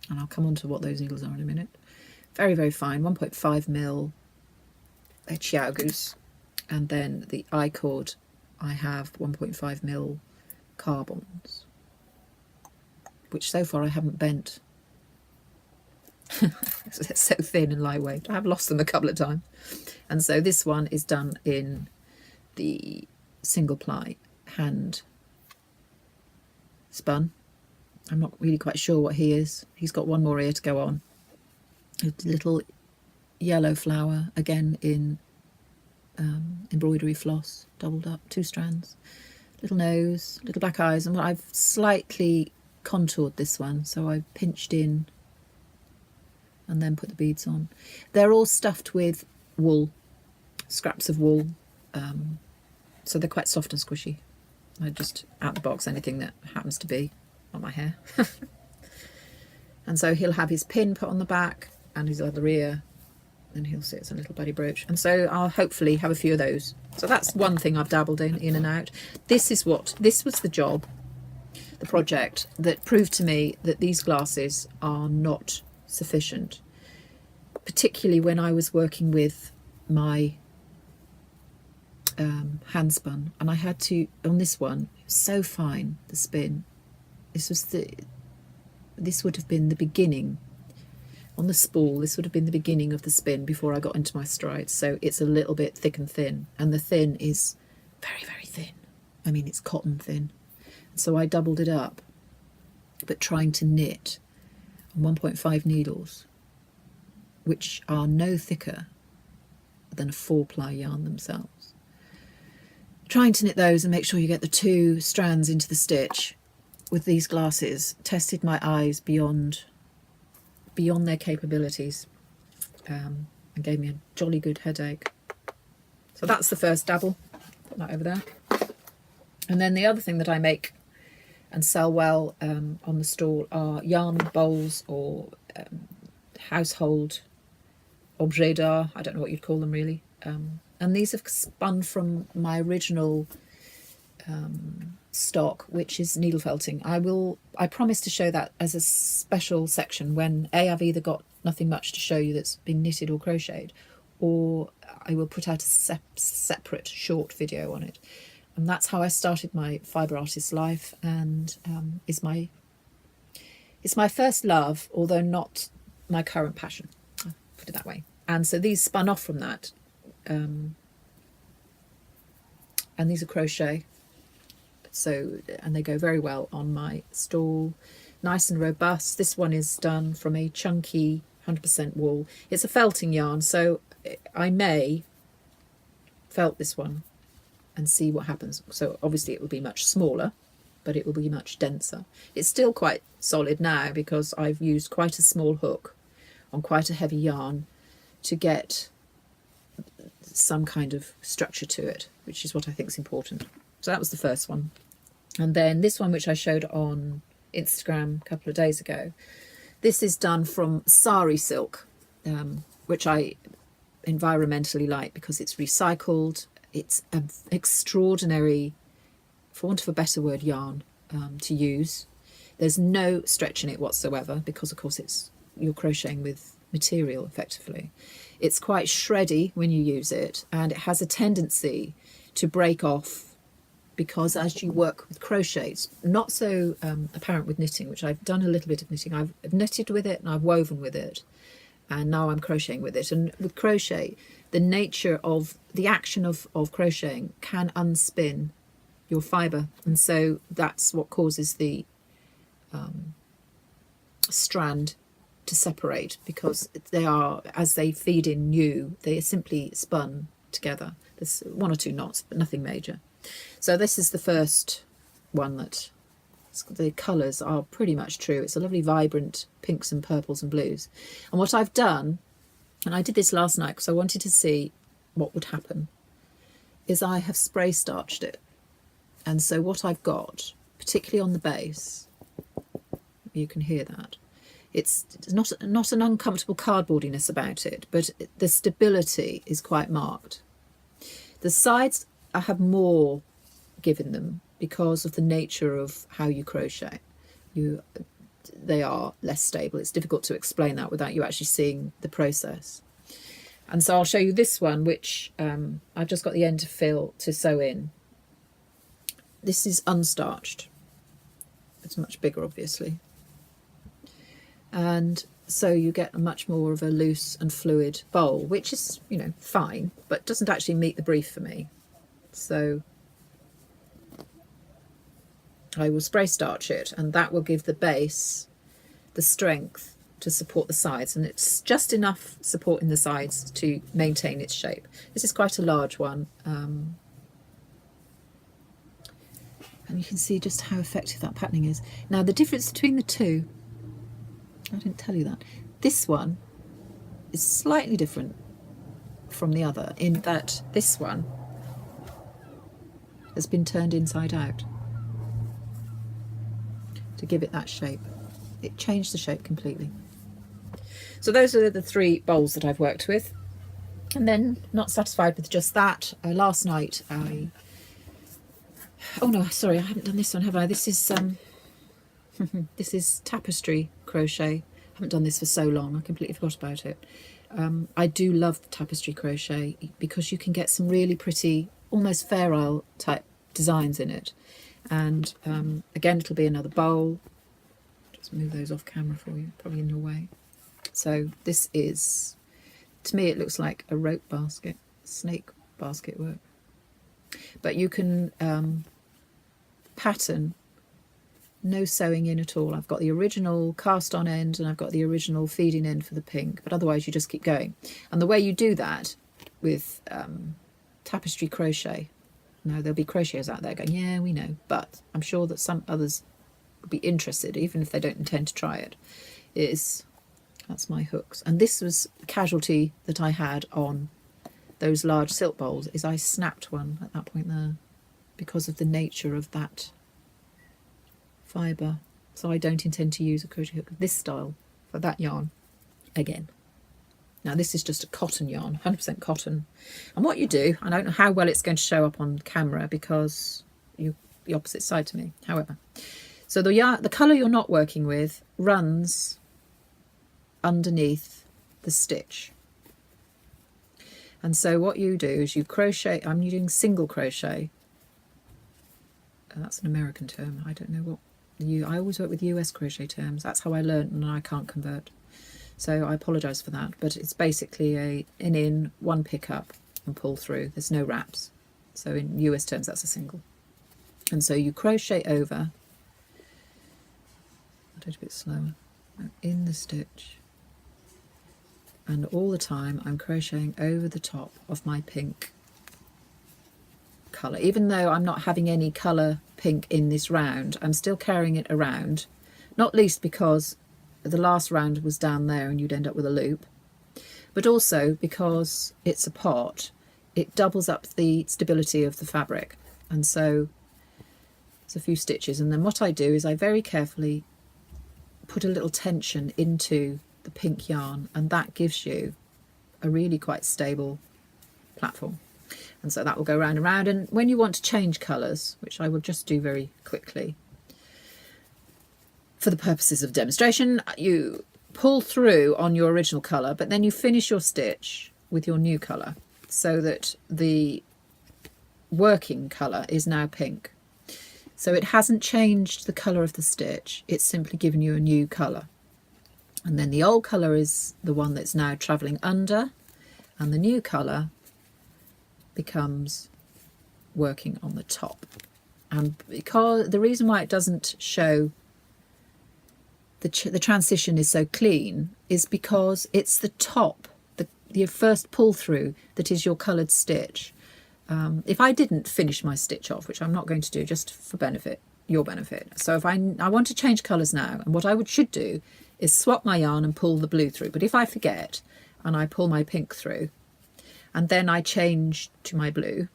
and I'll come on to what those needles are in a minute. Very, very fine, 1.5mm Chiaogus, and then the I-cord, I have 1.5mm carbons, which so far I haven't bent. It's so thin and lightweight. I have lost them a couple of times. And so this one is done in the single ply hand spun. I'm not really quite sure what he is. He's got one more ear to go on. A little yellow flower, again in embroidery floss, doubled up, 2 strands. Little nose, little black eyes, and I've slightly contoured this one, so I pinched in and then put the beads on. They're all stuffed with wool, scraps of wool, so they're quite soft and squishy. I just, out the box, anything that happens to be on my hair. And so he'll have his pin put on the back and his other ear, and he'll see it's a little buddy brooch. And so I'll hopefully have a few of those. So that's one thing I've dabbled in and out. This was the job, the project that proved to me that these glasses are not sufficient, particularly when I was working with my hand spun, and I had to, on this one, it was so fine, the spin. This would have been the beginning on the spool. This would have been the beginning of the spin before I got into my stride. So it's a little bit thick and thin, and the thin is very, very thin. I mean, it's cotton thin. So I doubled it up, but trying to knit on 1.5 needles, which are no thicker than a 4-ply yarn themselves. Trying to knit those and make sure you get the 2 strands into the stitch with these glasses tested my eyes beyond their capabilities, and gave me a jolly good headache. So that's the first dabble. Put that over there. And then the other thing that I make and sell well on the stall are yarn bowls, or household objet d'art. I don't know what you'd call them really. And these have spun from my original stock, which is needle felting. I promise to show that as a special section when I've either got nothing much to show you that's been knitted or crocheted, or I will put out a separate short video on it. And that's how I started my fibre artist life, and it's my first love, although not my current passion, I'll put it that way. And so these spun off from that, and these are crochet. So, and they go very well on my stall, nice and robust. This one is done from a chunky 100% wool. It's a felting yarn, so I may felt this one and see what happens. So obviously it will be much smaller, but it will be much denser. It's still quite solid now because I've used quite a small hook on quite a heavy yarn to get some kind of structure to it, which is what I think is important. So that was the first one. And then this one, which I showed on Instagram a couple of days ago, this is done from sari silk, which I environmentally like because it's recycled. It's an extraordinary, for want of a better word, yarn to use. There's no stretch in it whatsoever because, of course, you're crocheting with material effectively. It's quite shreddy when you use it, and it has a tendency to break off because as you work with crochet, it's not so apparent with knitting, which I've done a little bit of knitting. I've knitted with it and I've woven with it, and now I'm crocheting with it. And with crochet, the nature of the action of crocheting can unspin your fibre, and so that's what causes the strand to separate, because they are, as they feed in new, they are simply spun together. There's one or two knots, but nothing major. So this is the first one that the colours are pretty much true. It's a lovely vibrant pinks and purples and blues. And what I've done, and I did this last night because I wanted to see what would happen, is I have spray starched it. And so what I've got, particularly on the base, you can hear that, it's not an uncomfortable cardboardiness about it, but the stability is quite marked. The sides, I have more given them because of the nature of how you crochet. They are less stable. It's difficult to explain that without you actually seeing the process. And so I'll show you this one, which I've just got the end to sew in. This is unstarched. It's much bigger, obviously. And so you get a much more of a loose and fluid bowl, which is, you know, fine, but doesn't actually meet the brief for me. So I will spray starch it, and that will give the base the strength to support the sides, and it's just enough support in the sides to maintain its shape. This is quite a large one, and you can see just how effective that patterning is. Now the difference between the two, I didn't tell you that. This one is slightly different from the other in that this one has been turned inside out to give it that shape. It changed the shape completely. So those are the three bowls that I've worked with. And then, not satisfied with just that, last night oh no, sorry, I haven't done this one, have I? This is this is tapestry crochet. I haven't done this for so long, I completely forgot about it. I do love tapestry crochet because you can get some really pretty, almost Fair Isle type designs in it. And again, it'll be another bowl. Just move those off camera for you, probably in your way. So this is, to me, it looks like a rope basket, snake basket work. But you can pattern, no sewing in at all. I've got the original cast on end and I've got the original feeding end for the pink, but otherwise you just keep going. And the way you do that with tapestry crochet, now there'll be crocheters out there going, yeah, we know, but I'm sure that some others would be interested, even if they don't intend to try it, is, that's my hooks. And this was a casualty that I had on those large silk bowls, is I snapped one at that point there because of the nature of that fibre. So I don't intend to use a crochet hook of this style for that yarn again. Now this is just a cotton yarn, 100% cotton. And what you do, I don't know how well it's going to show up on camera because you're the opposite side to me, however. So the colour you're not working with runs underneath the stitch. And so what you do is you crochet, I'm using single crochet. That's an American term, I don't know what. I always work with US crochet terms. That's how I learned and I can't convert. So I apologise for that, but it's basically an in, one pick up and pull through. There's no wraps. So in US terms, that's a single. And so you crochet over, I'll do it a bit slower, in the stitch. And all the time I'm crocheting over the top of my pink colour. Even though I'm not having any colour pink in this round, I'm still carrying it around, not least because the last round was down there and you'd end up with a loop, but also because it's a pot, it doubles up the stability of the fabric. And so it's a few stitches, and then what I do is I very carefully put a little tension into the pink yarn, and that gives you a really quite stable platform. And so that will go round and round. And when you want to change colours, which I will just do very quickly for the purposes of demonstration, you pull through on your original colour, but then you finish your stitch with your new colour so that the working colour is now pink. So it hasn't changed the colour of the stitch, it's simply given you a new colour. And then the old colour is the one that's now travelling under, and the new colour becomes working on the top. And because the reason why it doesn't show the transition is so clean is because it's the top, your first pull through, that is your coloured stitch. If I didn't finish my stitch off, which I'm not going to do just for benefit, your benefit. So if I want to change colours now, and what I should do is swap my yarn and pull the blue through. But if I forget and I pull my pink through and then I change to my blue,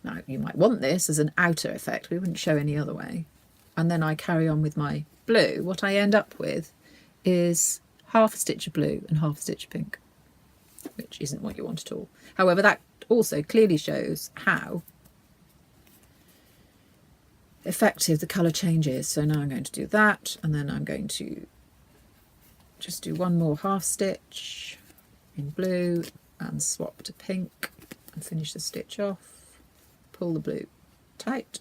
now you might want this as an outer effect, we wouldn't show any other way, and then I carry on with my blue, what I end up with is half a stitch of blue and half a stitch of pink, which isn't what you want at all. However, that also clearly shows how effective the colour change is. So now I'm going to do that, and then I'm going to just do one more half stitch in blue and swap to pink and finish the stitch off, pull the blue tight,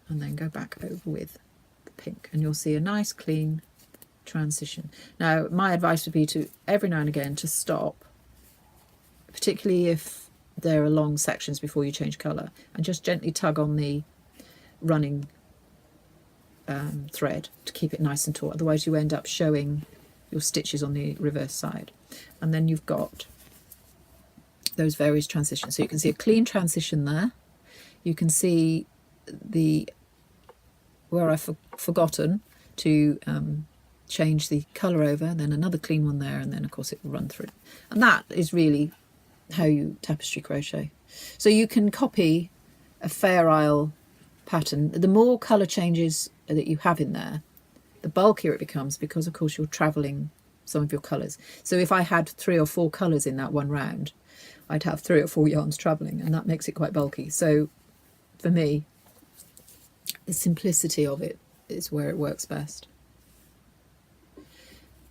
and then go back over with the pink, and you'll see a nice clean transition. Now my advice would be to every now and again to stop, particularly if there are long sections before you change colour, and just gently tug on the running thread to keep it nice and taut, otherwise you end up showing your stitches on the reverse side. And then you've got those various transitions, so you can see a clean transition there, you can see the where I've forgotten to change the colour over, then another clean one there, and then of course it will run through. And that is really how you tapestry crochet. So you can copy a Fair Isle pattern. The more colour changes that you have in there, the bulkier it becomes, because of course you're travelling some of your colours. So if I had 3 or 4 colours in that one round, I'd have 3 or 4 yarns travelling, and that makes it quite bulky. So for me, the simplicity of it is where it works best.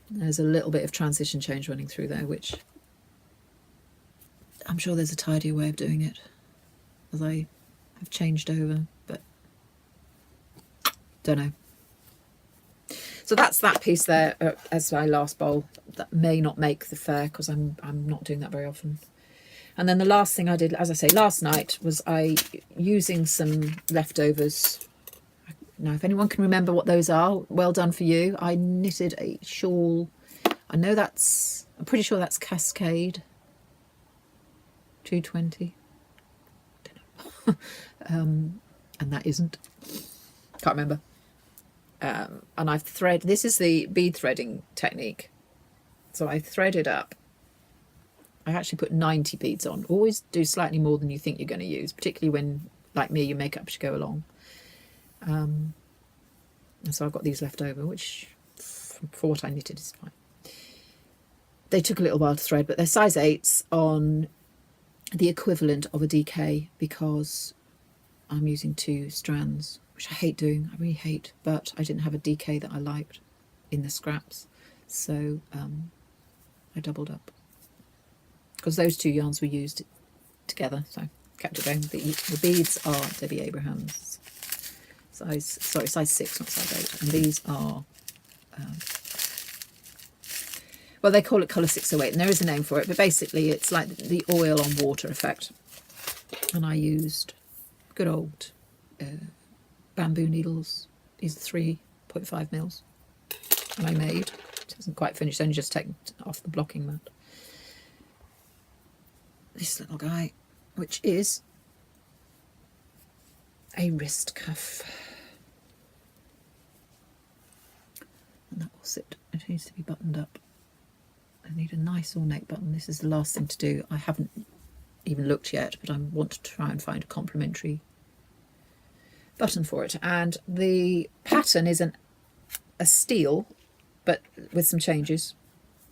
There's a little bit of transition change running through there, which I'm sure there's a tidier way of doing it, as I have changed over, but don't know. So that's that piece there as my last bowl. That may not make the fair because I'm not doing that very often. And then the last thing I did, as I say, last night, was using some leftovers. Now, if anyone can remember what those are, well done for you. I knitted a shawl. I'm pretty sure that's Cascade 220. Don't know. And that isn't. Can't remember. And I've threaded, this is the bead threading technique. So I threaded up. I actually put 90 beads on. Always do slightly more than you think you're going to use, particularly when, like me, your makeup should go along. And so I've got these left over, which for what I knitted is fine. They took a little while to thread, but they're size 8s on the equivalent of a DK, because I'm using 2 strands, which I hate doing. I really hate, but I didn't have a DK that I liked in the scraps, so I doubled up, because those 2 yarns were used together, so kept it going. The beads are Debbie Abraham's size 6, not size 8, and these are well, they call it colour 608, and there is a name for it, but basically it's like the oil on water effect. And I used good old bamboo needles. These are 3.5 mils, and I made, it hasn't quite finished, only just taken off the blocking mat, this little guy, which is a wrist cuff. And that will sit. It needs to be buttoned up. I need a nice ornate button. This is the last thing to do. I haven't even looked yet, but I want to try and find a complementary button for it. And the pattern is a steel, but with some changes,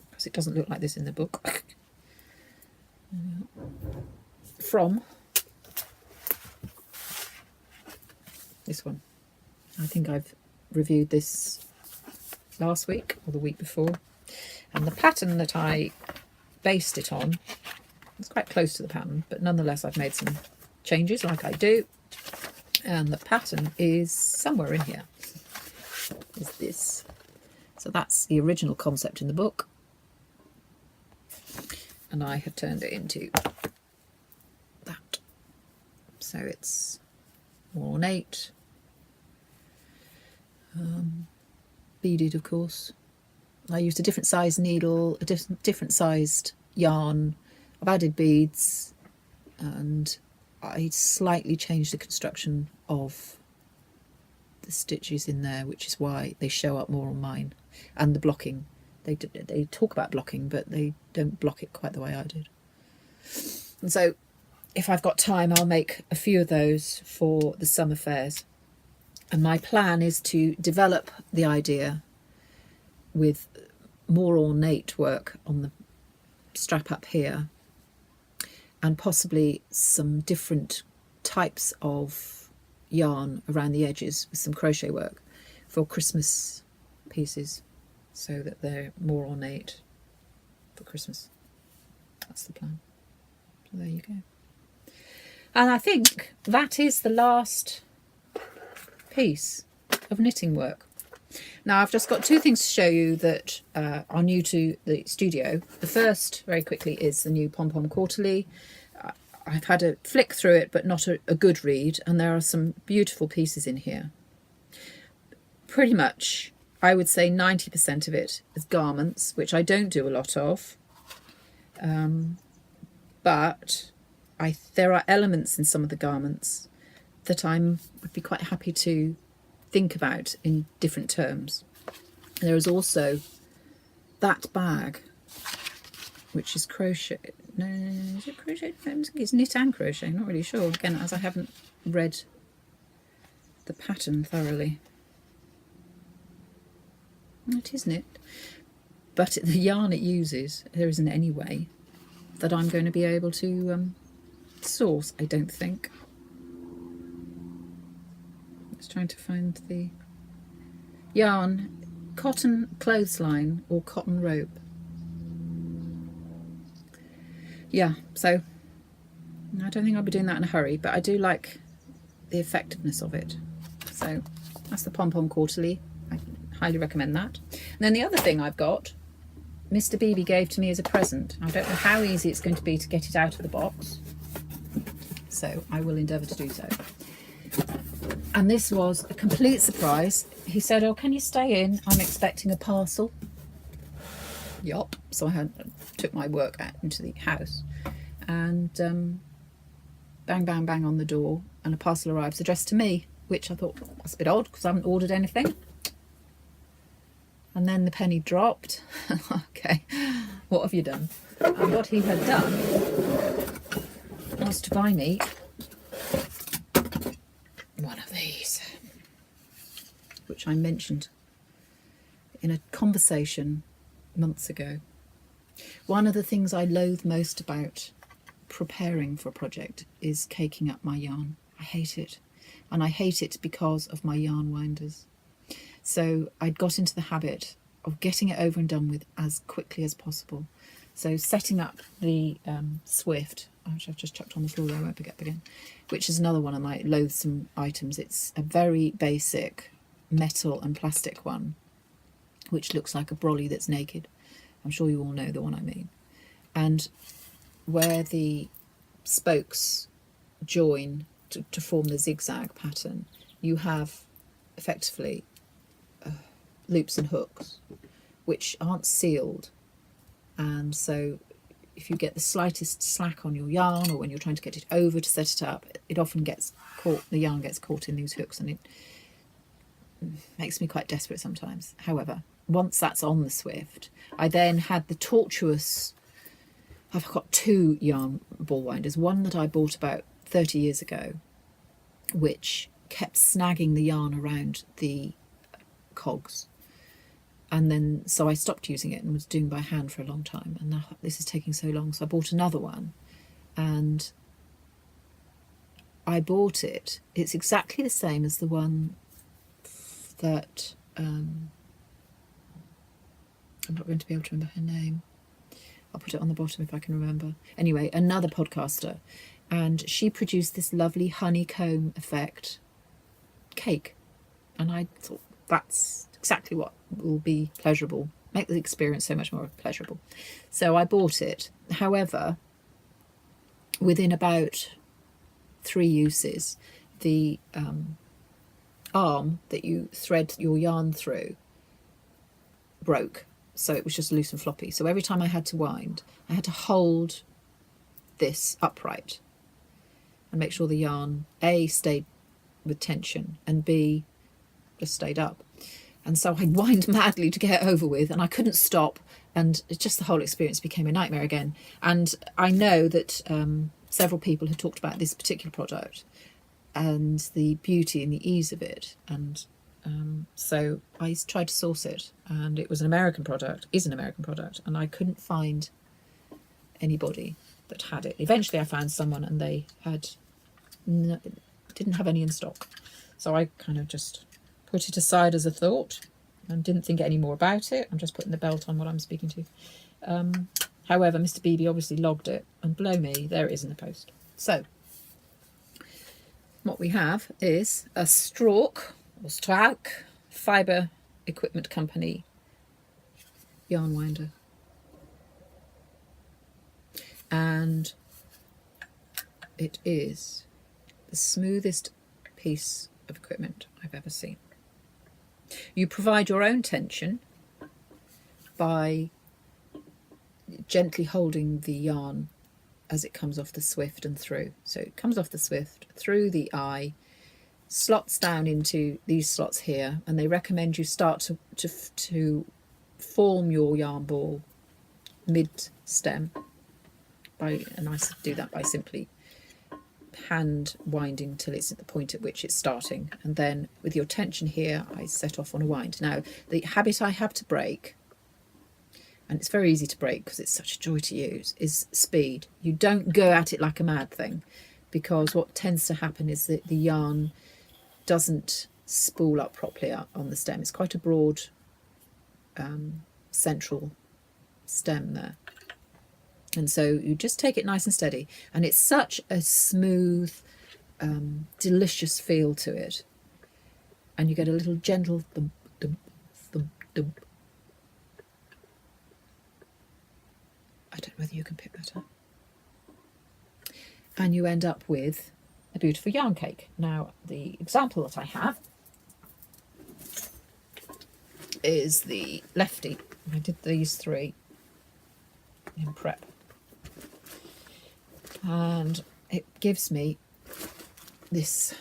because it doesn't look like this in the book. From this one. I think I've reviewed this last week or the week before, and the pattern that I based it on is quite close to the pattern, but nonetheless I've made some changes like I do, and the pattern is somewhere in here. Is this. So that's the original concept in the book, and I have turned it into that. So it's more ornate, beaded of course. I used a different size needle, a different sized yarn. I've added beads, and I slightly changed the construction of the stitches in there, which is why they show up more on mine. And the blocking, they talk about blocking, but they don't block it quite the way I did. And so if I've got time, I'll make a few of those for the summer fairs. And my plan is to develop the idea with more ornate work on the strap up here, and possibly some different types of yarn around the edges with some crochet work for Christmas pieces, so that they're more ornate for Christmas. That's the plan. So there you go. And I think that is the last piece of knitting work. Now I've just got two things to show you that are new to the studio. The first, very quickly, is the new Pom Pom Quarterly. I've had a flick through it, but not a good read, and there are some beautiful pieces in here. Pretty much, I would say 90% of it is garments, which I don't do a lot of, but there are elements in some of the garments that would be quite happy to think about in different terms. There is also that bag, which is crochet. No, is it crochet? I think it's knit and crochet. I'm not really sure. Again, as I haven't read the pattern thoroughly. It is knit, but the yarn it uses, there isn't any way that I'm going to be able to source, I don't think. Just trying to find the yarn. Cotton clothesline or cotton rope. Yeah, so I don't think I'll be doing that in a hurry, but I do like the effectiveness of it. So that's the Pom Pom Quarterly. I highly recommend that. And then the other thing I've got, Mr. Beebe gave to me as a present. I don't know how easy it's going to be to get it out of the box, so I will endeavour to do so. And this was a complete surprise. He said, "Oh, can you stay in? I'm expecting a parcel." Yup. So I took my work out into the house, and bang, bang, bang on the door, and a parcel arrives addressed to me, which I thought, that's a bit odd because I haven't ordered anything. And then the penny dropped. Okay, what have you done? And what he had done was to buy me one of these, which I mentioned in a conversation months ago. One of the things I loathe most about preparing for a project is caking up my yarn. I hate it, and I hate it because of my yarn winders. So I'd got into the habit of getting it over and done with as quickly as possible. So setting up the Swift, which I've just chucked on the floor there, I won't pick up again, which is another one of my loathsome items. It's a very basic metal and plastic one, which looks like a brolly that's naked. I'm sure you all know the one I mean. And where the spokes join to form the zigzag pattern, you have effectively loops and hooks which aren't sealed, and so if you get the slightest slack on your yarn, or when you're trying to get it over to set it up, it often gets caught, the yarn gets caught in these hooks, and it makes me quite desperate sometimes. However, once that's on the Swift, I then had the tortuous, I've got 2 yarn ball winders, one that I bought about 30 years ago, which kept snagging the yarn around the cogs. And then, so I stopped using it and was doing by hand for a long time. And now this is taking so long. So I bought another one, and I bought it. It's exactly the same as the one that, I'm not going to be able to remember her name. I'll put it on the bottom if I can remember. Anyway, another podcaster. And she produced this lovely honeycomb effect cake. And I thought that's exactly what will be pleasurable, make the experience so much more pleasurable. So I bought it. However, within about 3 uses, the arm that you thread your yarn through broke. So it was just loose and floppy. So every time I had to wind, I had to hold this upright and make sure the yarn, A, stayed with tension, and B, just stayed up. And so I'd wind madly to get it over with, and I couldn't stop, and it just, the whole experience became a nightmare again. And I know that several people have talked about this particular product and the beauty and the ease of it, and so I tried to source it, and it was an American product, is an American product, and I couldn't find anybody that had it. Eventually I found someone, and they had didn't have any in stock. So I kind of just put it aside as a thought and didn't think any more about it. I'm just putting the belt on while I'm speaking to you. However, Mr. Beebe obviously logged it, and blow me, there it is in the post. So what we have is a Stork Fibre Equipment Company yarn winder, and it is the smoothest piece of equipment I've ever seen. You provide your own tension by gently holding the yarn as it comes off the Swift and through. So it comes off the Swift, through the eye, slots down into these slots here, and they recommend you start to form your yarn ball mid-stem. And I do that by simply hand winding till it's at the point at which it's starting, and then with your tension here I set off on a wind. Now the habit I have to break, and it's very easy to break because it's such a joy to use, is speed. You don't go at it like a mad thing, because what tends to happen is that the yarn doesn't spool up properly on the stem. It's quite a broad central stem there, and so you just take it nice and steady, and it's such a smooth delicious feel to it, and you get a little gentle thump, thump, thump, thump. I don't know whether you can pick that up. And you end up with a beautiful yarn cake. Now, the example that I have is the Lefty. I did these 3 in prep, and it gives me this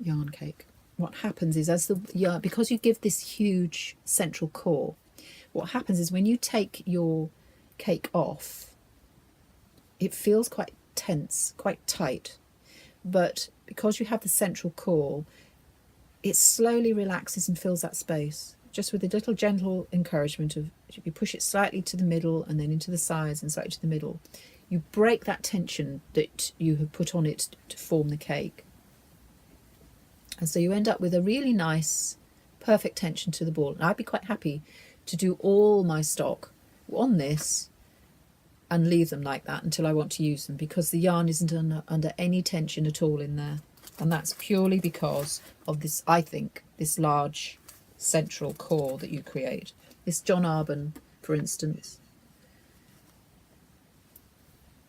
yarn cake. What happens is, as the yarn, because you give this huge central core, what happens is when you take your cake off, it feels quite tense, quite tight, but because you have the central core, it slowly relaxes and fills that space, just with a little gentle encouragement of, if you push it slightly to the middle and then into the sides and slightly to the middle, you break that tension that you have put on it to form the cake, and so you end up with a really nice perfect tension to the ball. And I'd be quite happy to do all my stock on this and leave them like that until I want to use them, because the yarn isn't under any tension at all in there, and that's purely because of this, I think, this large central core that you create. This John Arbon, for instance,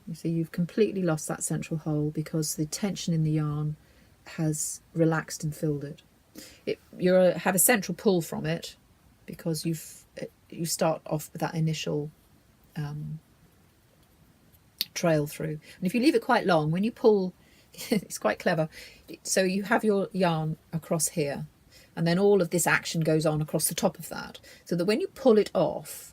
you see you've completely lost that central hole because the tension in the yarn has relaxed and filled it. You have a central pull from it because you start off with that initial trail through, and if you leave it quite long, when you pull, it's quite clever. So you have your yarn across here, And then all of this action goes on across the top of that, so that when you pull it off,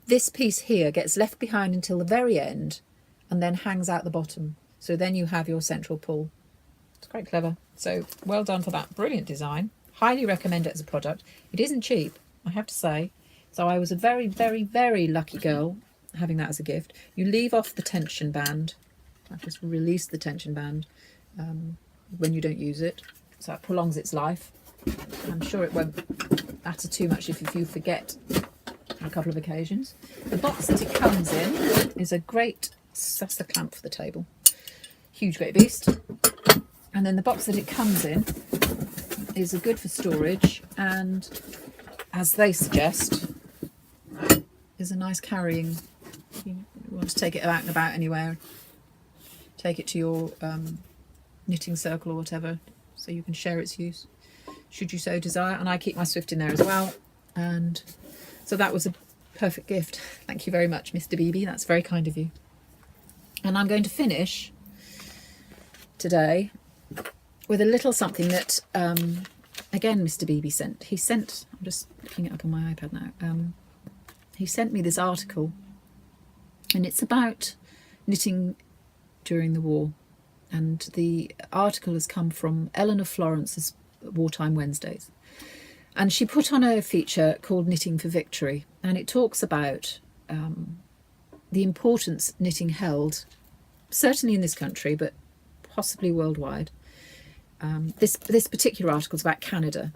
this piece here gets left behind until the very end and then hangs out the bottom. So then you have your central pull. It's quite clever. So well done for that. Brilliant design. Highly recommend it as a product. It isn't cheap, I have to say. So I was a very, very, very lucky girl having that as a gift. You leave off the tension band. I've just released the tension band when you don't use it. So that prolongs its life. I'm sure it won't matter too much if you forget on a couple of occasions. The box that it comes in is a great, that's the clamp for the table. Huge, great beast. And then the box that it comes in is a good for storage, and as they suggest, is a nice carrying. You want to take it out and about anywhere, take it to your knitting circle or whatever, so you can share its use should you so desire. And I keep my Swift in there as well, and so that was a perfect gift. Thank you very much, Mr. BB. That's very kind of you. And I'm going to finish today with a little something that again Mr. BB sent. He sent, I'm just looking it up on my iPad now, he sent me this article, and it's about knitting during the war, and the article has come from Eleanor Florence's Wartime Wednesdays, and she put on a feature called Knitting for Victory, and it talks about the importance knitting held, certainly in this country but possibly worldwide. This particular article is about Canada,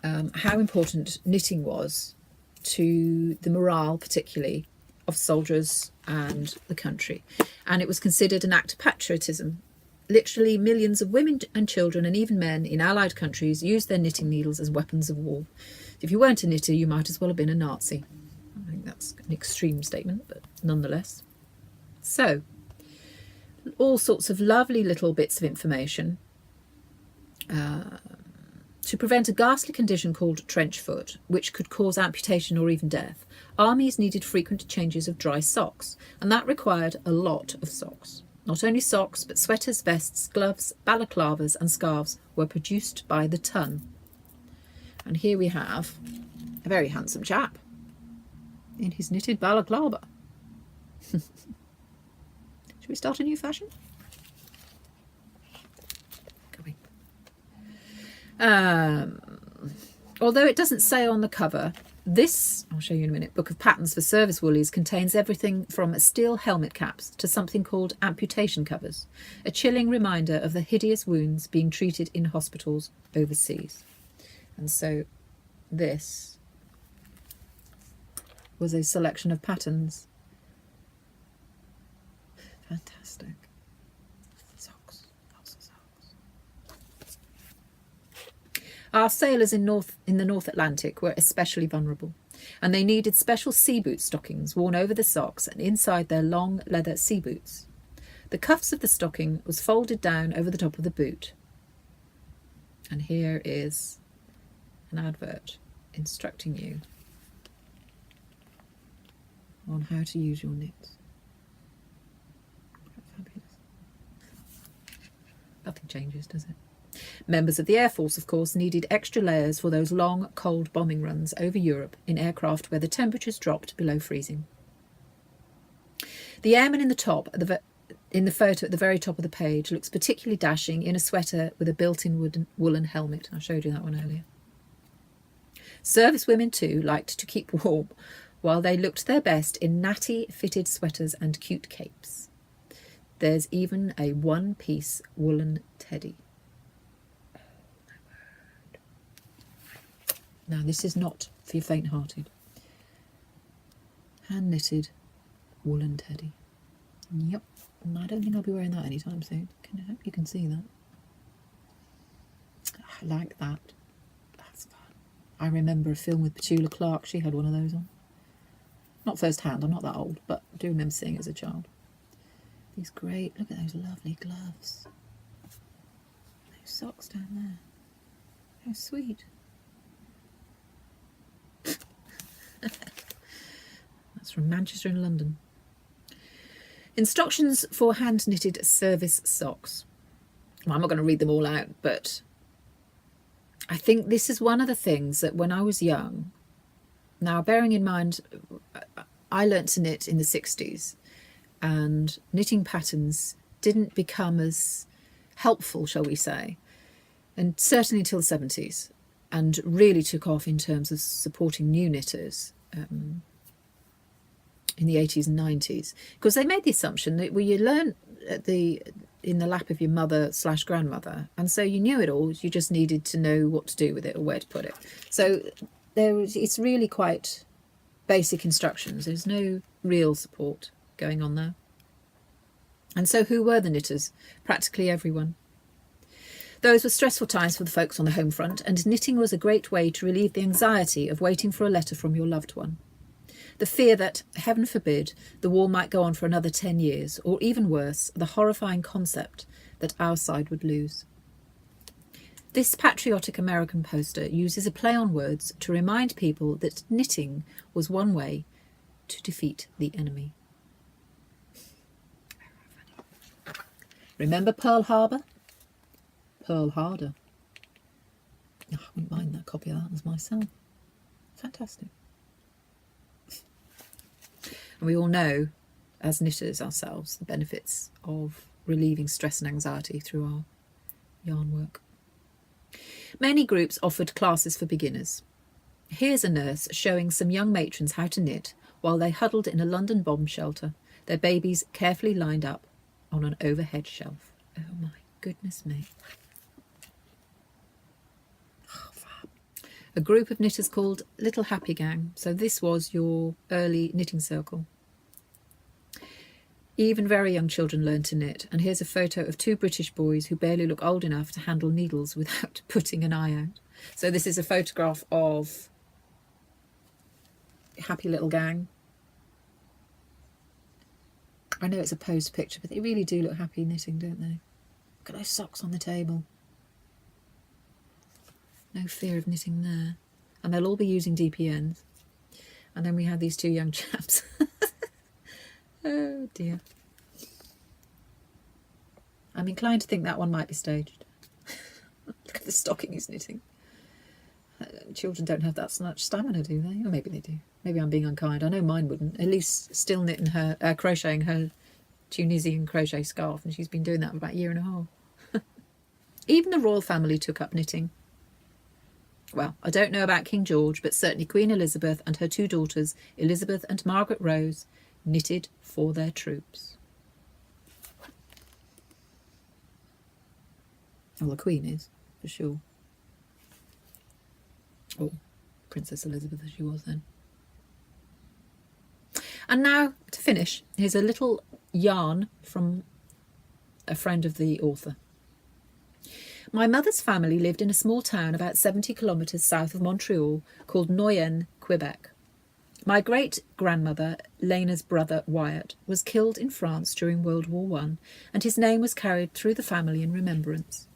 how important knitting was to the morale, particularly of soldiers and the country, and it was considered an act of patriotism. Literally millions of women and children and even men in Allied countries used their knitting needles as weapons of war. If you weren't a knitter, you might as well have been a Nazi. I think that's an extreme statement, but nonetheless. So, all sorts of lovely little bits of information to prevent a ghastly condition called trench foot, which could cause amputation or even death. Armies needed frequent changes of dry socks, and that required a lot of socks. Not only socks, but sweaters, vests, gloves, balaclavas and scarves were produced by the ton. And here we have a very handsome chap in his knitted balaclava. Should we start a new fashion? Although it doesn't say on the cover, this, I'll show you in a minute, book of patterns for service woolies contains everything from steel helmet caps to something called amputation covers, a chilling reminder of the hideous wounds being treated in hospitals overseas. And so this was a selection of patterns. Fantastic. Socks, lots of socks. Our sailors in the North Atlantic were especially vulnerable, and they needed special sea boot stockings worn over the socks and inside their long leather sea boots. The cuffs of the stocking was folded down over the top of the boot. And here is an advert instructing you on how to use your knits. Fabulous. Nothing changes, does it? Members of the Air Force, of course, needed extra layers for those long, cold bombing runs over Europe in aircraft where the temperatures dropped below freezing. The airman in the photo at the very top of the page looks particularly dashing in a sweater with a built-in woolen helmet. I showed you that one earlier. Service women, too, liked to keep warm, while they looked their best in natty fitted sweaters and cute capes. There's even a one-piece woolen teddy. Now, this is not for your faint-hearted. Hand-knitted woolen teddy. Yep. I don't think I'll be wearing that anytime soon. I hope you can see that. I like that. That's fun. I remember a film with Petula Clark. She had one of those on. Not first-hand. I'm not that old, but I do remember seeing it as a child. These great... Look at those lovely gloves. Those socks down there. How sweet. That's from Manchester and London. Instructions for hand-knitted service socks. Well, I'm not going to read them all out, but I think this is one of the things that when I was young, now bearing in mind, I learnt to knit in the 60s, and knitting patterns didn't become as helpful, shall we say, and certainly until the 70s, and really took off in terms of supporting new knitters in the 80s and 90s, because they made the assumption that you learn in the lap of your mother/grandmother, and so you knew it all. You just needed to know what to do with it or where to put it. So it's really quite basic instructions. There's no real support going on there. And so who were the knitters? Practically everyone. Those were stressful times for the folks on the home front, and knitting was a great way to relieve the anxiety of waiting for a letter from your loved one. The fear that, heaven forbid, the war might go on for another 10 years, or even worse, the horrifying concept that our side would lose. This patriotic American poster uses a play on words to remind people that knitting was one way to defeat the enemy. Remember Pearl Harbor? Pearl Harder. Oh, I wouldn't mind that copy of that as myself. Fantastic. And we all know, as knitters ourselves, the benefits of relieving stress and anxiety through our yarn work. Many groups offered classes for beginners. Here's a nurse showing some young matrons how to knit while they huddled in a London bomb shelter, their babies carefully lined up on an overhead shelf. Oh my goodness me. Oh, fab. A group of knitters called Little Happy Gang. So this was your early knitting circle. Even very young children learn to knit, and here's a photo of two British boys who barely look old enough to handle needles without putting an eye out. So this is a photograph of Happy Little Gang. I know it's a posed picture, but they really do look happy knitting, don't they? Look at those socks on the table. No fear of knitting there. And they'll all be using DPNs. And then we have these two young chaps. Oh dear. I'm inclined to think that one might be staged. Look at the stocking he's knitting. Children don't have that much stamina, do they? Or maybe they do. Maybe I'm being unkind. I know mine wouldn't. Elise still knitting her, crocheting her Tunisian crochet scarf, and she's been doing that for about a year and a half. Even the royal family took up knitting. Well, I don't know about King George, but certainly Queen Elizabeth and her two daughters, Elizabeth and Margaret Rose, knitted for their troops. Well, the Queen is, for sure. Or Princess Elizabeth as she was then. And now, to finish, here's a little yarn from a friend of the author. My mother's family lived in a small town about 70 kilometres south of Montreal called Noyen, Quebec. My great-grandmother, Lena's brother Wyatt, was killed in France during World War I, and his name was carried through the family in remembrance.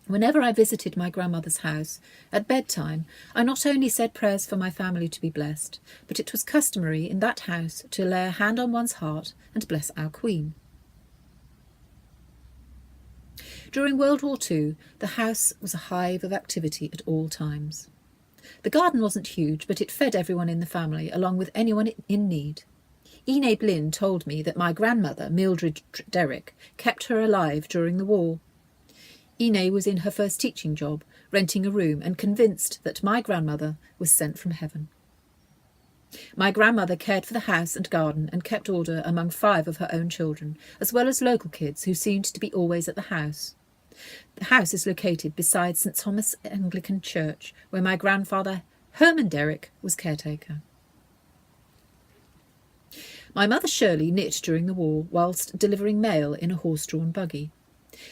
Whenever I visited my grandmother's house, at bedtime, I not only said prayers for my family to be blessed, but it was customary in that house to lay a hand on one's heart and bless our Queen. During World War II, the house was a hive of activity at all times. The garden wasn't huge, but it fed everyone in the family, along with anyone in need. Ine Blin told me that my grandmother, Mildred Derrick, kept her alive during the war. Ine was in her first teaching job, renting a room, and convinced that my grandmother was sent from heaven. My grandmother cared for the house and garden and kept order among 5 of her own children, as well as local kids who seemed to be always at the house. The house is located beside St Thomas Anglican Church, where my grandfather, Herman Derrick, was caretaker. My mother Shirley knit during the war whilst delivering mail in a horse-drawn buggy.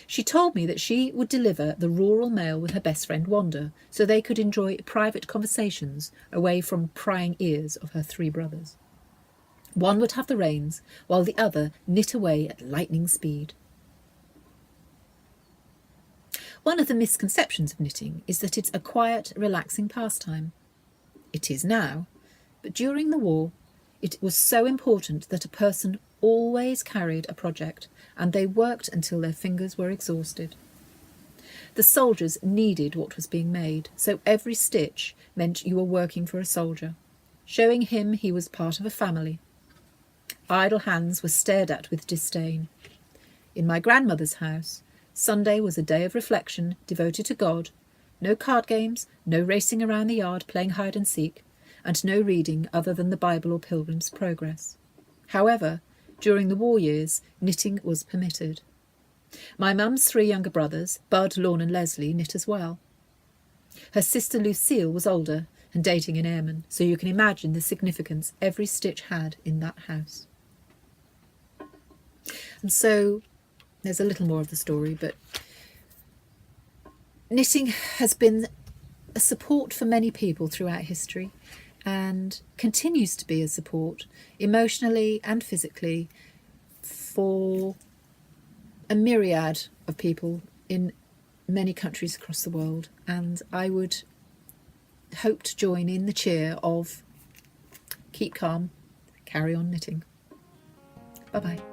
She told me that she would deliver the rural mail with her best friend Wanda, so they could enjoy private conversations away from prying ears of her 3 brothers. One would have the reins, while the other knit away at lightning speed. One of the misconceptions of knitting is that it's a quiet, relaxing pastime. It is now, but during the war, it was so important that a person always carried a project, and they worked until their fingers were exhausted. The soldiers needed what was being made, so every stitch meant you were working for a soldier, showing him he was part of a family. Idle hands were stared at with disdain. In my grandmother's house, Sunday was a day of reflection devoted to God. No card games, no racing around the yard playing hide and seek, and no reading other than the Bible or Pilgrim's Progress. However, during the war years, knitting was permitted. My mum's 3 younger brothers, Bud, Lorne and Leslie, knit as well. Her sister Lucille was older and dating an airman, so you can imagine the significance every stitch had in that house. And so there's a little more of the story, but knitting has been a support for many people throughout history and continues to be a support emotionally and physically for a myriad of people in many countries across the world. And I would hope to join in the cheer of keep calm, carry on knitting. Bye-bye.